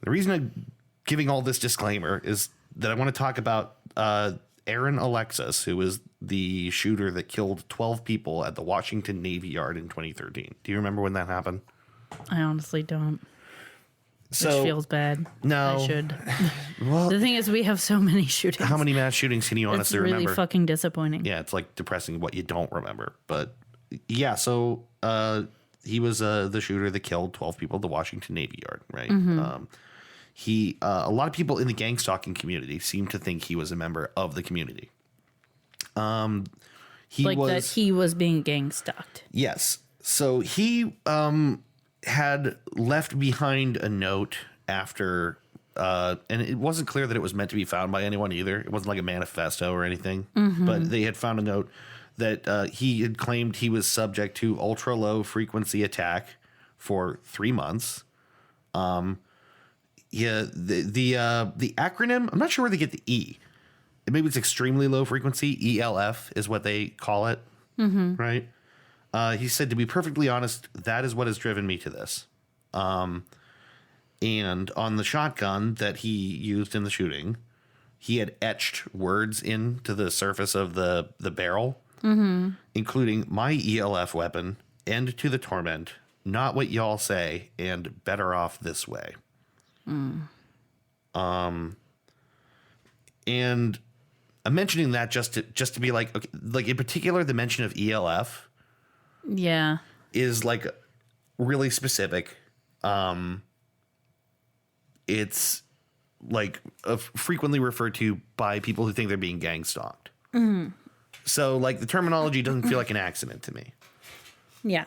reason I'm giving all this disclaimer is that I want to talk about Aaron Alexis, who was the shooter that killed 12 people at the Washington Navy Yard in 2013. Do you remember when that happened? I honestly don't. So Which feels bad. No. I should. Well, The thing is, we have so many shootings. how many mass shootings can you It's honestly really remember? fucking disappointing. Yeah, it's like depressing what you don't remember. But yeah, so he was the shooter that killed 12 people at the Washington Navy Yard, right? A lot of people in the gang stalking community seem to think he was a member of the community. He Like was, that he was being gang stalked. yes. So he had left behind a note after, and it wasn't clear that it was meant to be found by anyone either. It wasn't like a manifesto or anything, but they had found a note that he had claimed he was subject to ultra low frequency attack for 3 months. Yeah, the acronym, I'm not sure where they get the E. Maybe it's extremely low frequency. ELF is what they call it, right? He said, to be perfectly honest, that is what has driven me to this. And on the shotgun that he used in the shooting, he had etched words into the surface of the barrel, including my ELF weapon, end to the torment, not what y'all say, and better off this way. And I'm mentioning that just to be like, okay, like in particular, the mention of ELF is like really specific. It's like frequently referred to by people who think they're being gang stalked. So like the terminology doesn't feel like an accident to me. Yeah.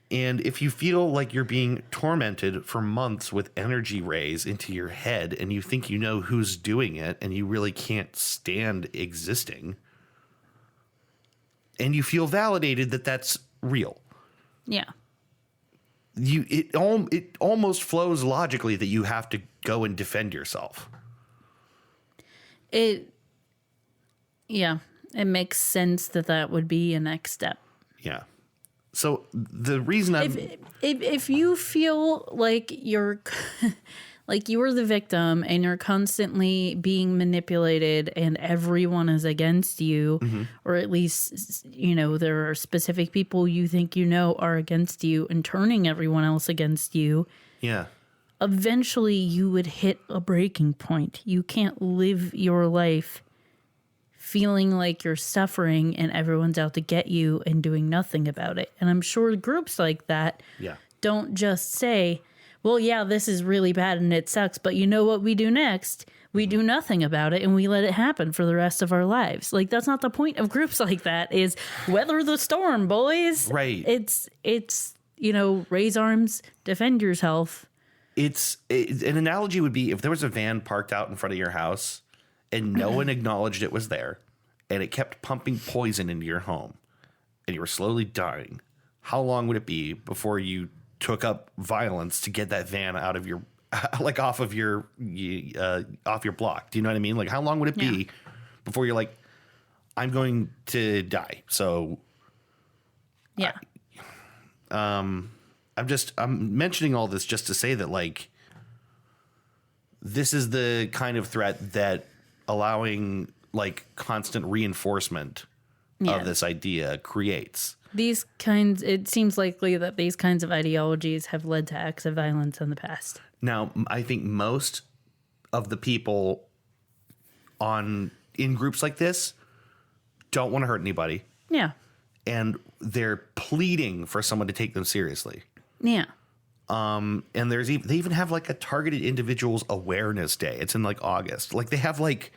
And if you feel like you're being tormented for months with energy rays into your head and you think you know who's doing it and you really can't stand existing, and you feel validated that that's real. Yeah. It almost flows logically that you have to go and defend yourself. It makes sense that would be a next step. Yeah. So the reason if you feel like you're like you were the victim and you're constantly being manipulated and everyone is against you, or at least, there are specific people you think are against you and turning everyone else against you. Yeah. Eventually you would hit a breaking point. You can't live your life feeling like you're suffering and everyone's out to get you and doing nothing about it. And I'm sure groups like that don't just say, well, yeah, this is really bad and it sucks, but you know what we do next? We do nothing about it and we let it happen for the rest of our lives. Like, that's not the point of groups like that, is weather the storm, boys. Right. It's raise arms, defend yourself. An analogy would be if there was a van parked out in front of your house and no one acknowledged it was there, and it kept pumping poison into your home, and you were slowly dying, how long would it be before you took up violence to get that van out of your, like off your block? Do you know what I mean? Like, how long would it be before you're like, I'm going to die? So, I'm mentioning all this just to say that, like, this is the kind of threat that allowing like constant reinforcement of this idea creates. It seems likely that these kinds of ideologies have led to acts of violence in the past. Now, I think most of the people in groups like this don't want to hurt anybody. Yeah. And they're pleading for someone to take them seriously. Yeah. And they even have like a targeted individuals awareness day. It's in like August. Like they have like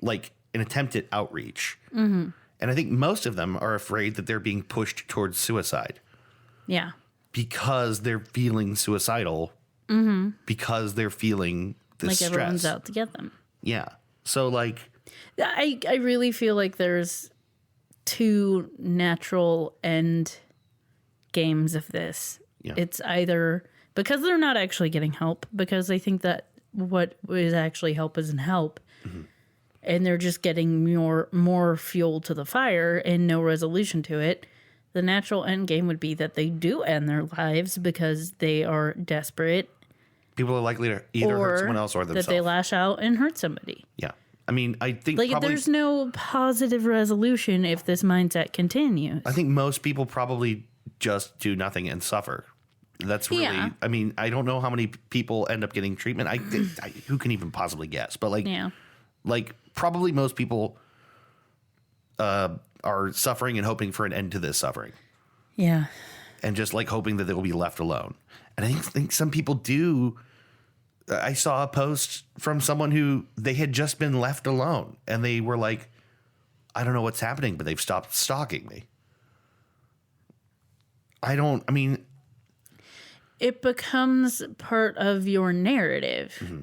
an attempt at outreach. And I think most of them are afraid that they're being pushed towards suicide. Yeah. Because they're feeling suicidal. Because they're feeling the stress. Like everyone's out to get them. Yeah. So like, I really feel like there's two natural end games of this. Yeah. It's either because they're not actually getting help, because they think that what is actually help isn't help, and they're just getting more fuel to the fire and no resolution to it. The natural end game would be that they do end their lives because they are desperate. People are likely to either hurt someone else or themselves. That they lash out and hurt somebody. Yeah. I mean, I think like there's no positive resolution if this mindset continues. I think most people probably just do nothing and suffer. That's really, I mean, I don't know how many people end up getting treatment. Who can even possibly guess? But like probably most people are suffering and hoping for an end to this suffering. Yeah. And just like hoping that they will be left alone. And I think some people do. I saw a post from someone who they had just been left alone and they were like, I don't know what's happening, but they've stopped stalking me. it becomes part of your narrative. Mm-hmm.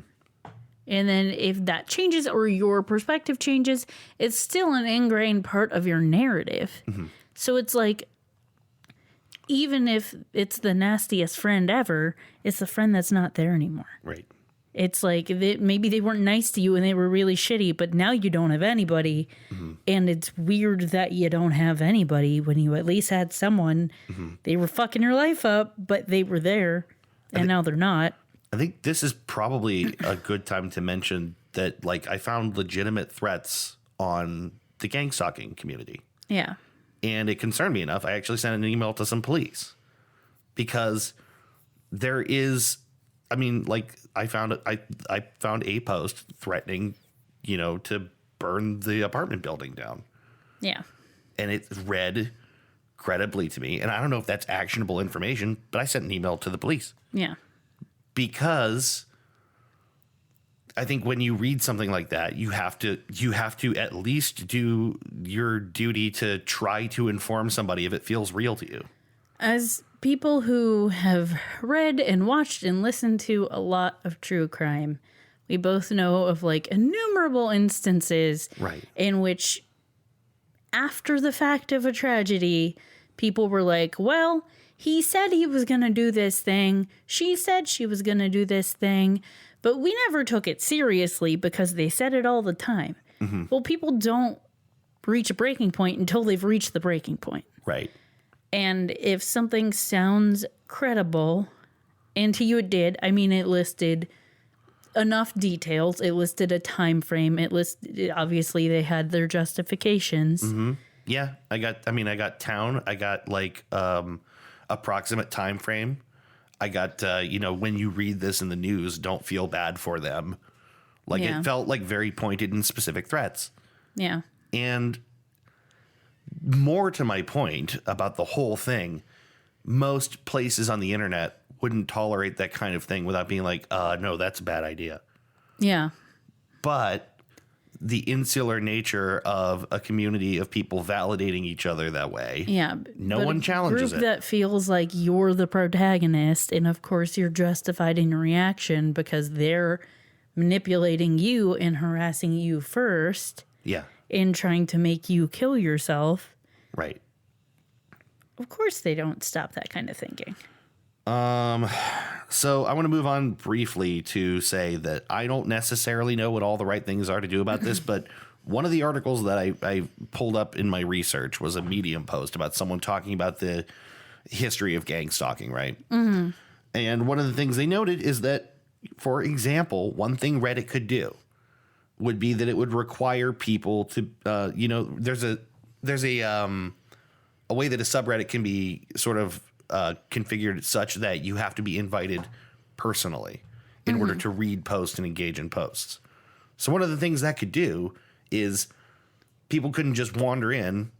And then if that changes or your perspective changes, it's still an ingrained part of your narrative. Mm-hmm. So it's like, even if it's the nastiest friend ever, it's the friend that's not there anymore. Right. It's like maybe they weren't nice to you and they were really shitty, but now you don't have anybody. Mm-hmm. And it's weird that you don't have anybody when you at least had someone. Mm-hmm. They were fucking your life up, but they were there, and now they're not. I think this is probably a good time to mention that, like, I found legitimate threats on the Gangstalking community. Yeah. And it concerned me enough. I actually sent an email to some police because there is, I mean, like, I found a post threatening, to burn the apartment building down. Yeah. And it read credibly to me. And I don't know if that's actionable information, but I sent an email to the police. Yeah. Because I think when you read something like that, you have to at least do your duty to try to inform somebody if it feels real to you. As people who have read and watched and listened to a lot of true crime, we both know of like innumerable instances in which after the fact of a tragedy, people were like, well, he said he was going to do this thing. She said she was going to do this thing. But we never took it seriously because they said it all the time. Mm-hmm. Well, people don't reach a breaking point until they've reached the breaking point. Right. And if something sounds credible, and to you it did, I mean, it listed enough details. It listed a time frame. It listed, obviously, they had their justifications. Mm-hmm. Yeah. I got town. I got like approximate time frame. I got, when you read this in the news, don't feel bad for them. Like, it felt like very pointed and specific threats. Yeah. And more to my point about the whole thing, most places on the internet wouldn't tolerate that kind of thing without being like, no, that's a bad idea. Yeah. But the insular nature of a community of people validating each other that way. Yeah. No one challenges it. A group it. that feels like you're the protagonist, and of course you're justified in your reaction because they're manipulating you and harassing you first. Yeah. In trying to make you kill yourself. Right. Of course they don't stop that kind of thinking. So I want to move on briefly to say that I don't necessarily know what all the right things are to do about this, but one of the articles that I pulled up in my research was a Medium post about someone talking about the history of gang stalking, right? Mm-hmm. And one of the things they noted is that, for example, one thing Reddit could do would be that it would require people to, there's a way that a subreddit can be sort of configured such that you have to be invited personally in order to read posts and engage in posts. So one of the things that could do is people couldn't just wander in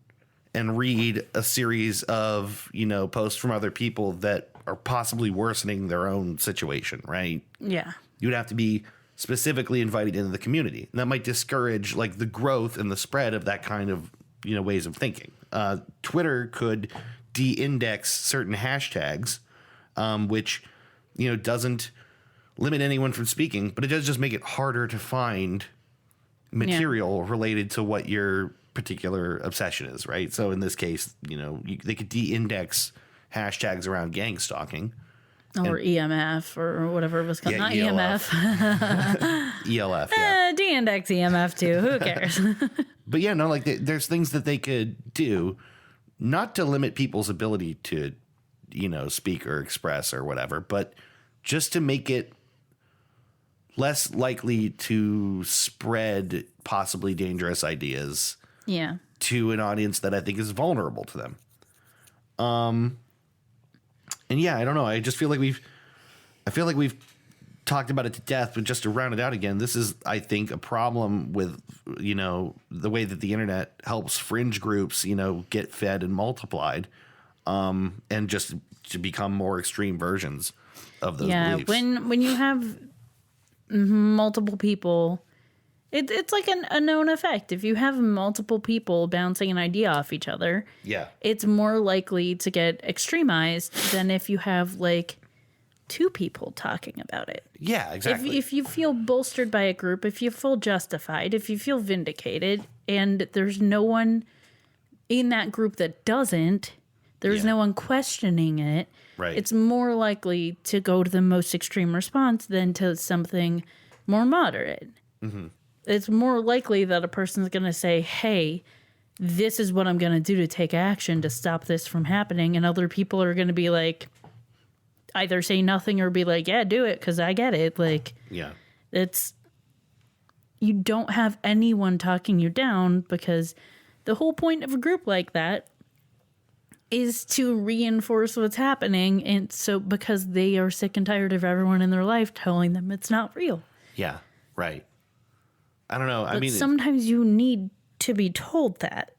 and read a series of, posts from other people that are possibly worsening their own situation, right? Yeah. You'd have to be specifically invited into the community. And that might discourage like the growth and the spread of that kind of, ways of thinking. Twitter could de-index certain hashtags, which, doesn't limit anyone from speaking, but it does just make it harder to find material related to what your particular obsession is, right? So in this case, they could de-index hashtags around gang stalking. Or EMF or whatever it was called. Not ELF. ELF, yeah. De-index EMF too. Who cares? But yeah, no, like there's things that they could do not to limit people's ability to, speak or express or whatever, but just to make it less likely to spread possibly dangerous ideas to an audience that I think is vulnerable to them. And yeah, I don't know. I just feel like we've talked about it to death, but just to round it out again, this is, I think, a problem with, the way that the internet helps fringe groups, get fed and multiplied, and just to become more extreme versions of those beliefs. When you have multiple people, it's like a known effect. If you have multiple people bouncing an idea off each other, yeah, it's more likely to get extremized than if you have like two people talking about it. Yeah, exactly. If you feel bolstered by a group, if you feel justified, if you feel vindicated, and there's no one in that group that doesn't, there's no one questioning it, Right. it's more likely to go to the most extreme response than to something more moderate. Mm-hmm. It's more likely that a person's going to say, hey, this is what I'm going to do to take action to stop this from happening. And other people are going to be like, either say nothing or be like, yeah, do it because I get it. Like, yeah. You don't have anyone talking you down, because the whole point of a group like that is to reinforce what's happening. And so because they are sick and tired of everyone in their life telling them it's not real. Yeah, right. I don't know. But sometimes you need to be told that.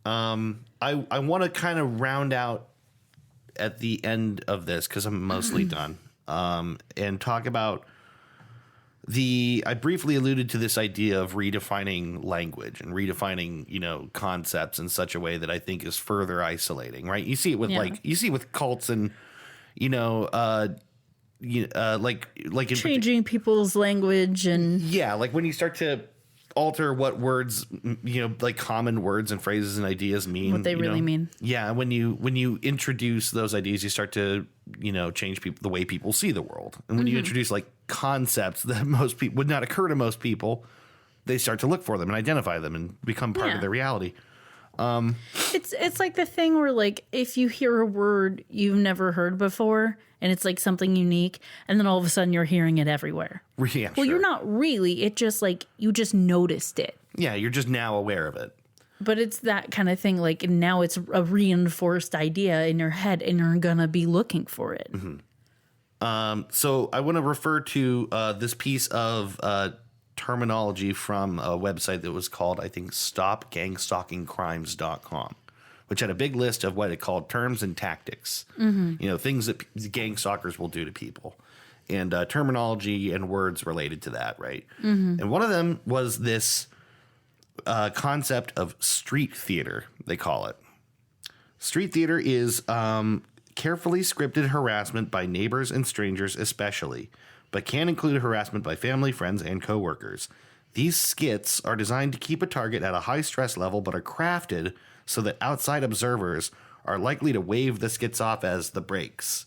I want to kind of round out at the end of this, because I'm mostly done, and talk about I briefly alluded to this idea of redefining language and redefining, concepts in such a way that I think is further isolating, right? You see it with cults and, like changing people's language and like when you start to alter what words, like common words and phrases and ideas mean, what they really mean. Yeah, when you introduce those ideas, you start to change the way people see the world. And when you introduce like concepts that most people would not occur to most people, they start to look for them and identify them and become part of their reality. It's like the thing where, like, if you hear a word you've never heard before and it's like something unique, and then all of a sudden you're hearing it everywhere. Yeah, well, you're not really. It just like you just noticed it. Yeah, you're just now aware of it. But it's that kind of thing. Like now it's a reinforced idea in your head, and you're gonna be looking for it. Mm-hmm. So I want to refer to this piece of terminology from a website that was called, I think, stopgangstalkingcrimes.com, which had a big list of what it called terms and tactics, things that gang stalkers will do to people, and terminology and words related to that, right? Mm-hmm. And one of them was this concept of street theater, they call it. Street theater is carefully scripted harassment by neighbors and strangers especially, but can include harassment by family, friends, and coworkers. These skits are designed to keep a target at a high stress level, but are crafted so that outside observers are likely to wave the skits off as the breaks.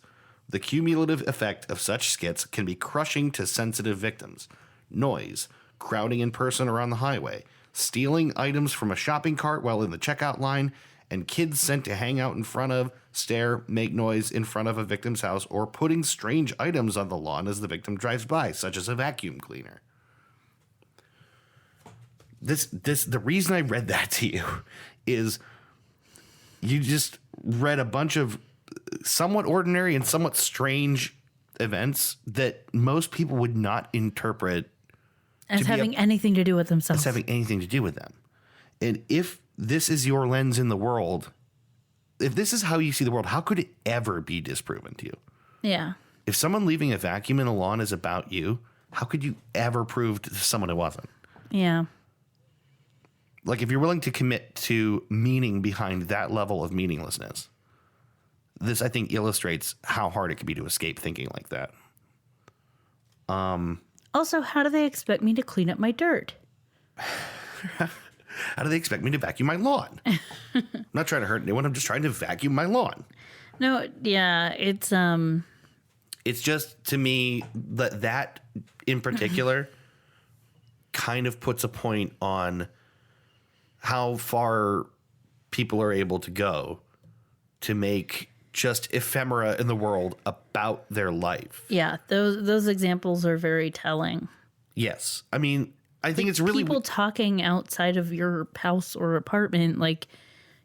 The cumulative effect of such skits can be crushing to sensitive victims. Noise, crowding in person or on the highway, stealing items from a shopping cart while in the checkout line, and kids sent to hang out in front of, stare, make noise in front of a victim's house, or putting strange items on the lawn as the victim drives by, such as a vacuum cleaner. The reason I read that to you is you just read a bunch of somewhat ordinary and somewhat strange events that most people would not interpret as having anything to do with themselves. As having anything to do with them. And if this is your lens in the world, if this is how you see the world, how could it ever be disproven to you? Yeah. If someone leaving a vacuum in a lawn is about you, how could you ever prove to someone it wasn't? Yeah. Like, if you're willing to commit to meaning behind that level of meaninglessness, this, I think, illustrates how hard it could be to escape thinking like that. Also, how do they expect me to clean up my dirt? How do they expect me to vacuum my lawn? I'm not trying to hurt anyone. I'm just trying to vacuum my lawn. No, yeah, it's just, to me, that in particular kind of puts a point on how far people are able to go to make just ephemera in the world about their life. Yeah, those examples are very telling. Yes. I mean, I think it's really people talking outside of your house or apartment. Like,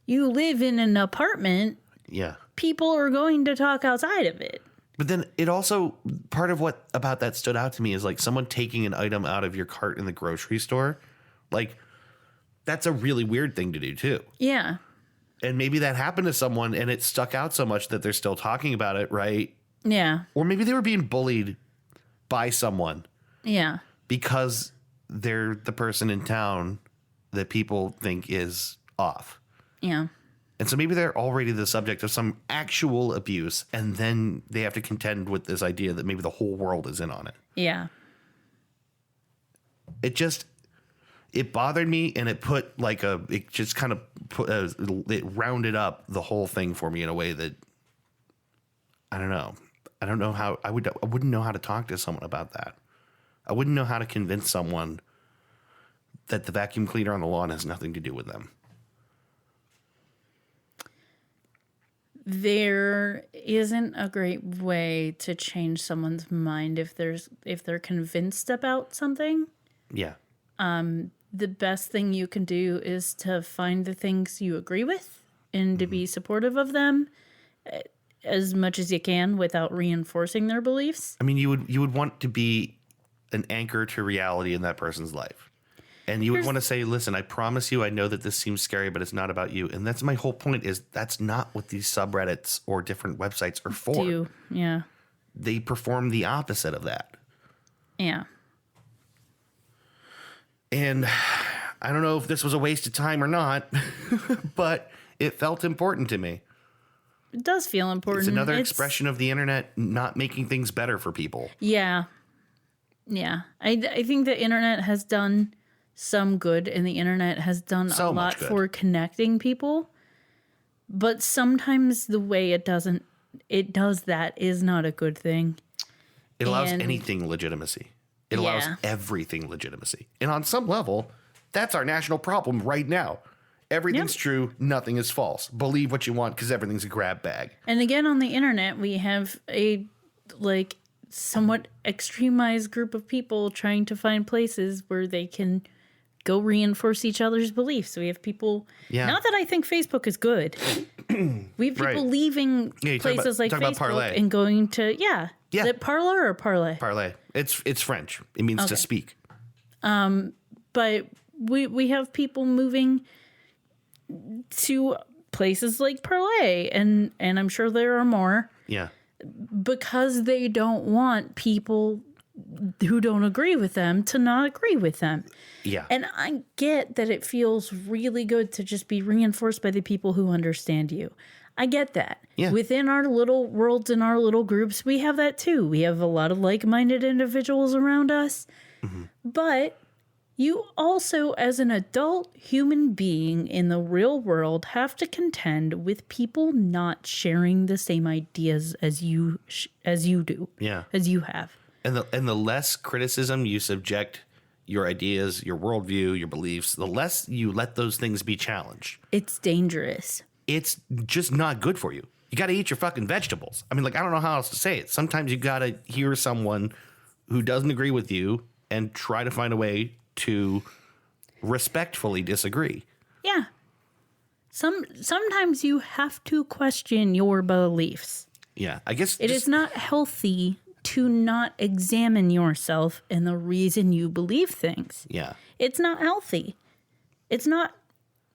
you live in an apartment. Yeah. People are going to talk outside of it. But then it also, part of what about that stood out to me is like someone taking an item out of your cart in the grocery store. Like, that's a really weird thing to do too. Yeah. And maybe that happened to someone and it stuck out so much that they're still talking about it, right? Yeah. Or maybe they were being bullied by someone. Yeah. Because they're the person in town that people think is off. Yeah. And so maybe they're already the subject of some actual abuse, and then they have to contend with this idea that maybe the whole world is in on it. Yeah. It bothered me, and it rounded up the whole thing for me in a way that, I don't know. I don't know how I wouldn't know how to talk to someone about that. I wouldn't know how to convince someone that the vacuum cleaner on the lawn has nothing to do with them. There isn't a great way to change someone's mind if they're convinced about something. Yeah. The best thing you can do is to find the things you agree with and to be supportive of them as much as you can without reinforcing their beliefs. I mean, you would want to be an anchor to reality in that person's life. And you would want to say, listen, I promise you, I know that this seems scary, but it's not about you. And that's my whole point, is that's not what these subreddits or different websites are for. Yeah. They perform the opposite of that. Yeah. And I don't know if this was a waste of time or not, but it felt important to me. It does feel important. It's another expression of the internet not making things better for people. Yeah. Yeah. I think the internet has done some good, and the internet has done a lot for connecting people. But sometimes the way it does that is not a good thing. It allows anything legitimacy. It allows everything legitimacy. And on some level, that's our national problem right now. Everything's true. Nothing is false. Believe what you want because everything's a grab bag. And again, on the internet, we have a somewhat extremized group of people trying to find places where they can go reinforce each other's beliefs. We have people. Yeah. Not that I think Facebook is good. We have people leaving places like Facebook and going to Is it parlor or parlay? Parlay. It's French. It means to speak. But we have people moving to places like parlay, and I'm sure there are more. Yeah. Because they don't want people who don't agree with them to not agree with them. Yeah. And I get that it feels really good to just be reinforced by the people who understand you. I get that. Yeah. Within our little worlds and our little groups, we have that too. We have a lot of like-minded individuals around us. Mm-hmm. But you also, as an adult human being in the real world, have to contend with people not sharing the same ideas as you do. Yeah. As you have. And the less criticism you subject your ideas, your worldview, your beliefs, the less you let those things be challenged. It's dangerous. It's just not good for you. You got to eat your fucking vegetables. I mean, I don't know how else to say it. Sometimes you got to hear someone who doesn't agree with you and try to find a way to respectfully disagree. Yeah. Sometimes you have to question your beliefs. Yeah, I guess it is not healthy to not examine yourself and the reason you believe things. Yeah. It's not healthy. It's not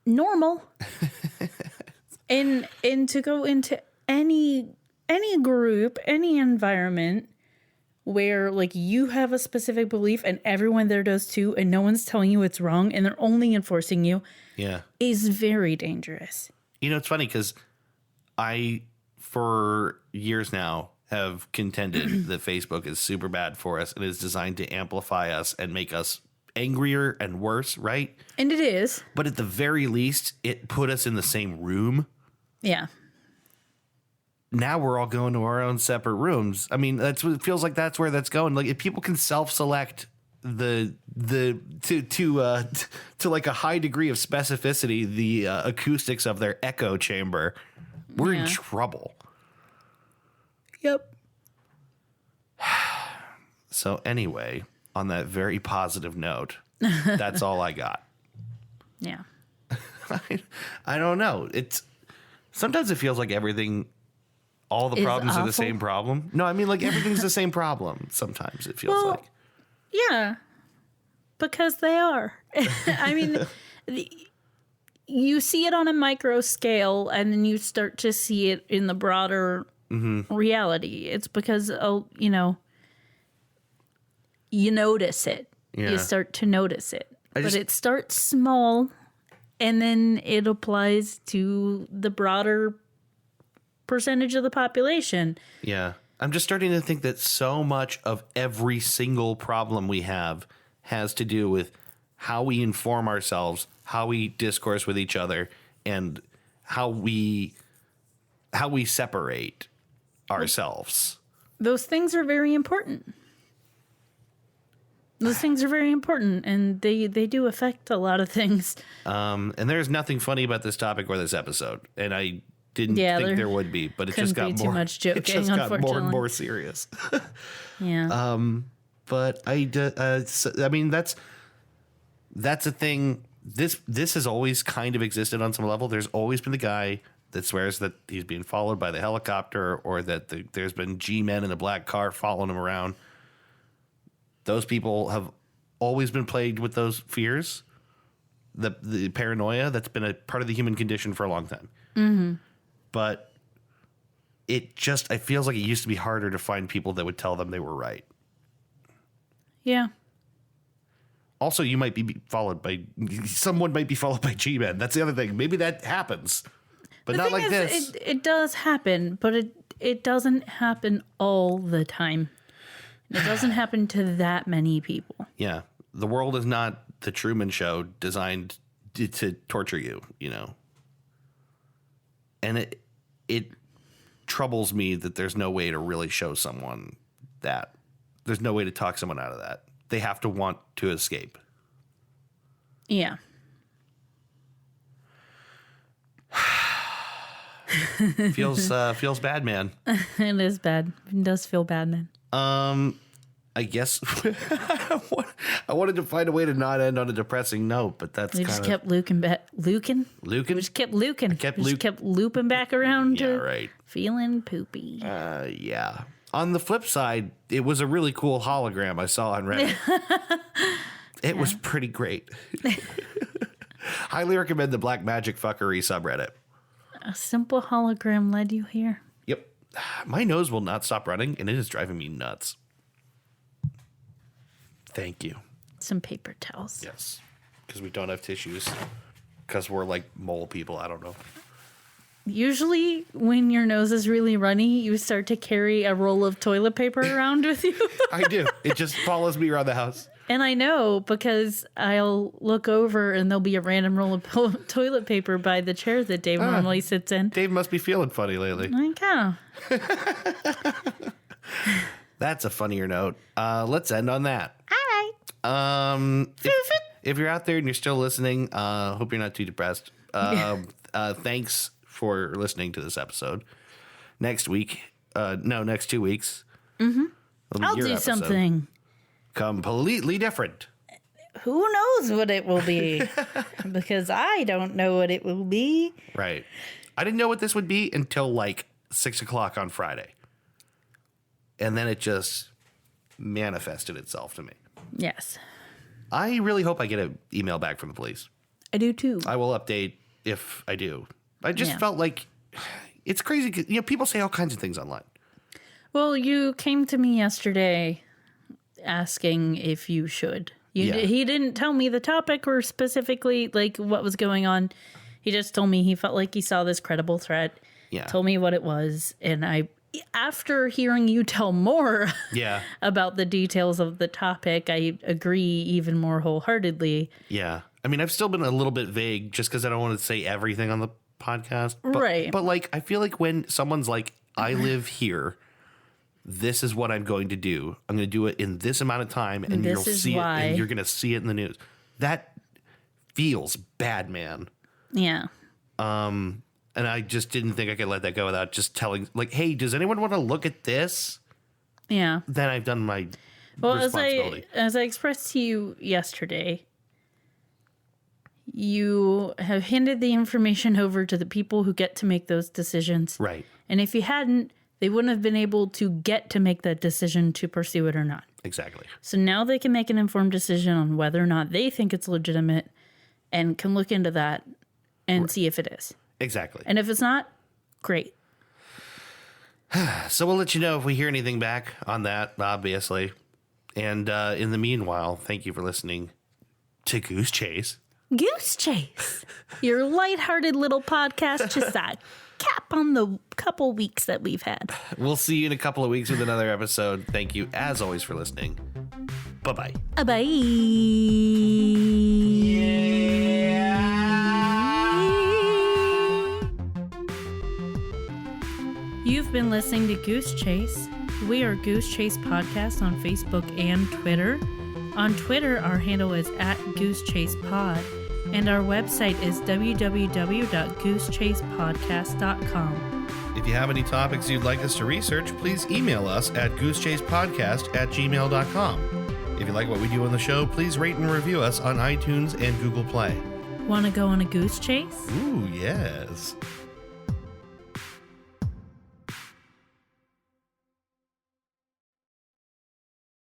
normal. and to go into any group, any environment where you have a specific belief and everyone there does too, and no one's telling you it's wrong and they're only enforcing you, is very dangerous. It's funny because I, for years now, have contended that Facebook is super bad for us and is designed to amplify us and make us angrier and worse, right? And it is. But at the very least, it put us in the same room. Yeah. Now we're all going to our own separate rooms. I mean, that's what it feels like. That's where that's going. If people can self-select to a high degree of specificity the acoustics of their echo chamber, we're in trouble. Yep. So anyway, on that very positive note, that's all I got. Yeah. I don't know. Sometimes it feels like all the problems are the same problem. No, I mean everything's the same problem. Sometimes it feels like. Yeah. Because they are. I mean, you see it on a micro scale and then you start to see it in the broader reality. It's because, you notice it. Yeah. You start to notice it. But it starts small And then it applies to the broader percentage of the population. Yeah. I'm just starting to think that so much of every single problem we have has to do with how we inform ourselves, how we discourse with each other, and how we separate ourselves. Those things are very important. Those things are very important, and they do affect a lot of things. And there's nothing funny about this topic or this episode, and I didn't think there would be, but it just got too much joking. It just got more and more serious. Yeah. But I mean, that's a thing. This has always kind of existed on some level. There's always been the guy that swears that he's being followed by the helicopter, or that there's been G-men in a black car following him around. Those people have always been plagued with those fears, the paranoia. That's been a part of the human condition for a long time. Mm-hmm. But it feels like it used to be harder to find people that would tell them they were right. Yeah. Also, someone might be followed by G-men. That's the other thing. Maybe that happens, but not like this. It does happen, but it doesn't happen all the time. It doesn't happen to that many people. Yeah. The world is not the Truman Show designed to torture you, you know. And it troubles me that there's no way to really show someone that. There's no way to talk someone out of that. They have to want to escape. Yeah. Feels bad, man. It is bad. It does feel bad, man. I guess I wanted to find a way to not end on a depressing note, but that's we just kept luking back. Luking? Luking? We just kept luking. Kept looping back around to feeling poopy. Yeah. On the flip side, it was a really cool hologram I saw on Reddit. It was pretty great. Highly recommend the Black Magic Fuckery subreddit. A simple hologram led you here. Yep. My nose will not stop running, and it is driving me nuts. Thank you. Some paper towels. Yes. Because we don't have tissues. Because we're like mole people. I don't know. Usually when your nose is really runny, you start to carry a roll of toilet paper around with you. I do. It just follows me around the house. And I know because I'll look over and there'll be a random roll of toilet paper by the chair that Dave normally sits in. Dave must be feeling funny lately. I That's a funnier note. Let's end on that. All right. If you're out there and you're still listening, hope you're not too depressed. Thanks for listening to this episode. Next 2 weeks. Mm-hmm. I'll do something completely different. Who knows what it will be? Because I don't know what it will be. Right. I didn't know what this would be until like 6:00 on Friday. And then it just manifested itself to me. Yes. I really hope I get an email back from the police. I do too. I will update if I do. I just felt like it's crazy. You know, people say all kinds of things online. Well, you came to me yesterday asking if you should. He didn't tell me the topic or specifically like what was going on. He just told me he felt like he saw this credible threat. Yeah. Told me what it was. And after hearing you tell more about the details of the topic, I agree even more wholeheartedly. Yeah. I mean, I've still been a little bit vague just because I don't want to say everything on the podcast. But, right. But like, I feel like when someone's like, I live here, this is what I'm going to do. I'm going to do it in this amount of time, and you'll see it, and you're going to see it in the news. That feels bad, man. Yeah. And I just didn't think I could let that go without just telling, like, hey, does anyone want to look at this? Yeah. Then I've done my responsibility. As I expressed to you yesterday, you have handed the information over to the people who get to make those decisions. Right. And if you hadn't, they wouldn't have been able to get to make that decision to pursue it or not. Exactly. So now they can make an informed decision on whether or not they think it's legitimate and can look into that and see if it is. Exactly. And if it's not, great. So we'll let you know if we hear anything back on that, obviously. And in the meanwhile, thank you for listening to Goose Chase. Goose Chase, your lighthearted little podcast, just a cap on the couple weeks that we've had. We'll see you in a couple of weeks with another episode. Thank you, as always, for listening. Bye-bye. Bye. You've been listening to Goose Chase. We are Goose Chase Podcast on Facebook and Twitter. On Twitter, our handle is @GooseChasePod, and our website is www.goosechasepodcast.com. If you have any topics you'd like us to research, please email us at goosechasepodcast@gmail.com. If you like what we do on the show, please rate and review us on iTunes and Google Play. Want to go on a goose chase? Ooh, yes.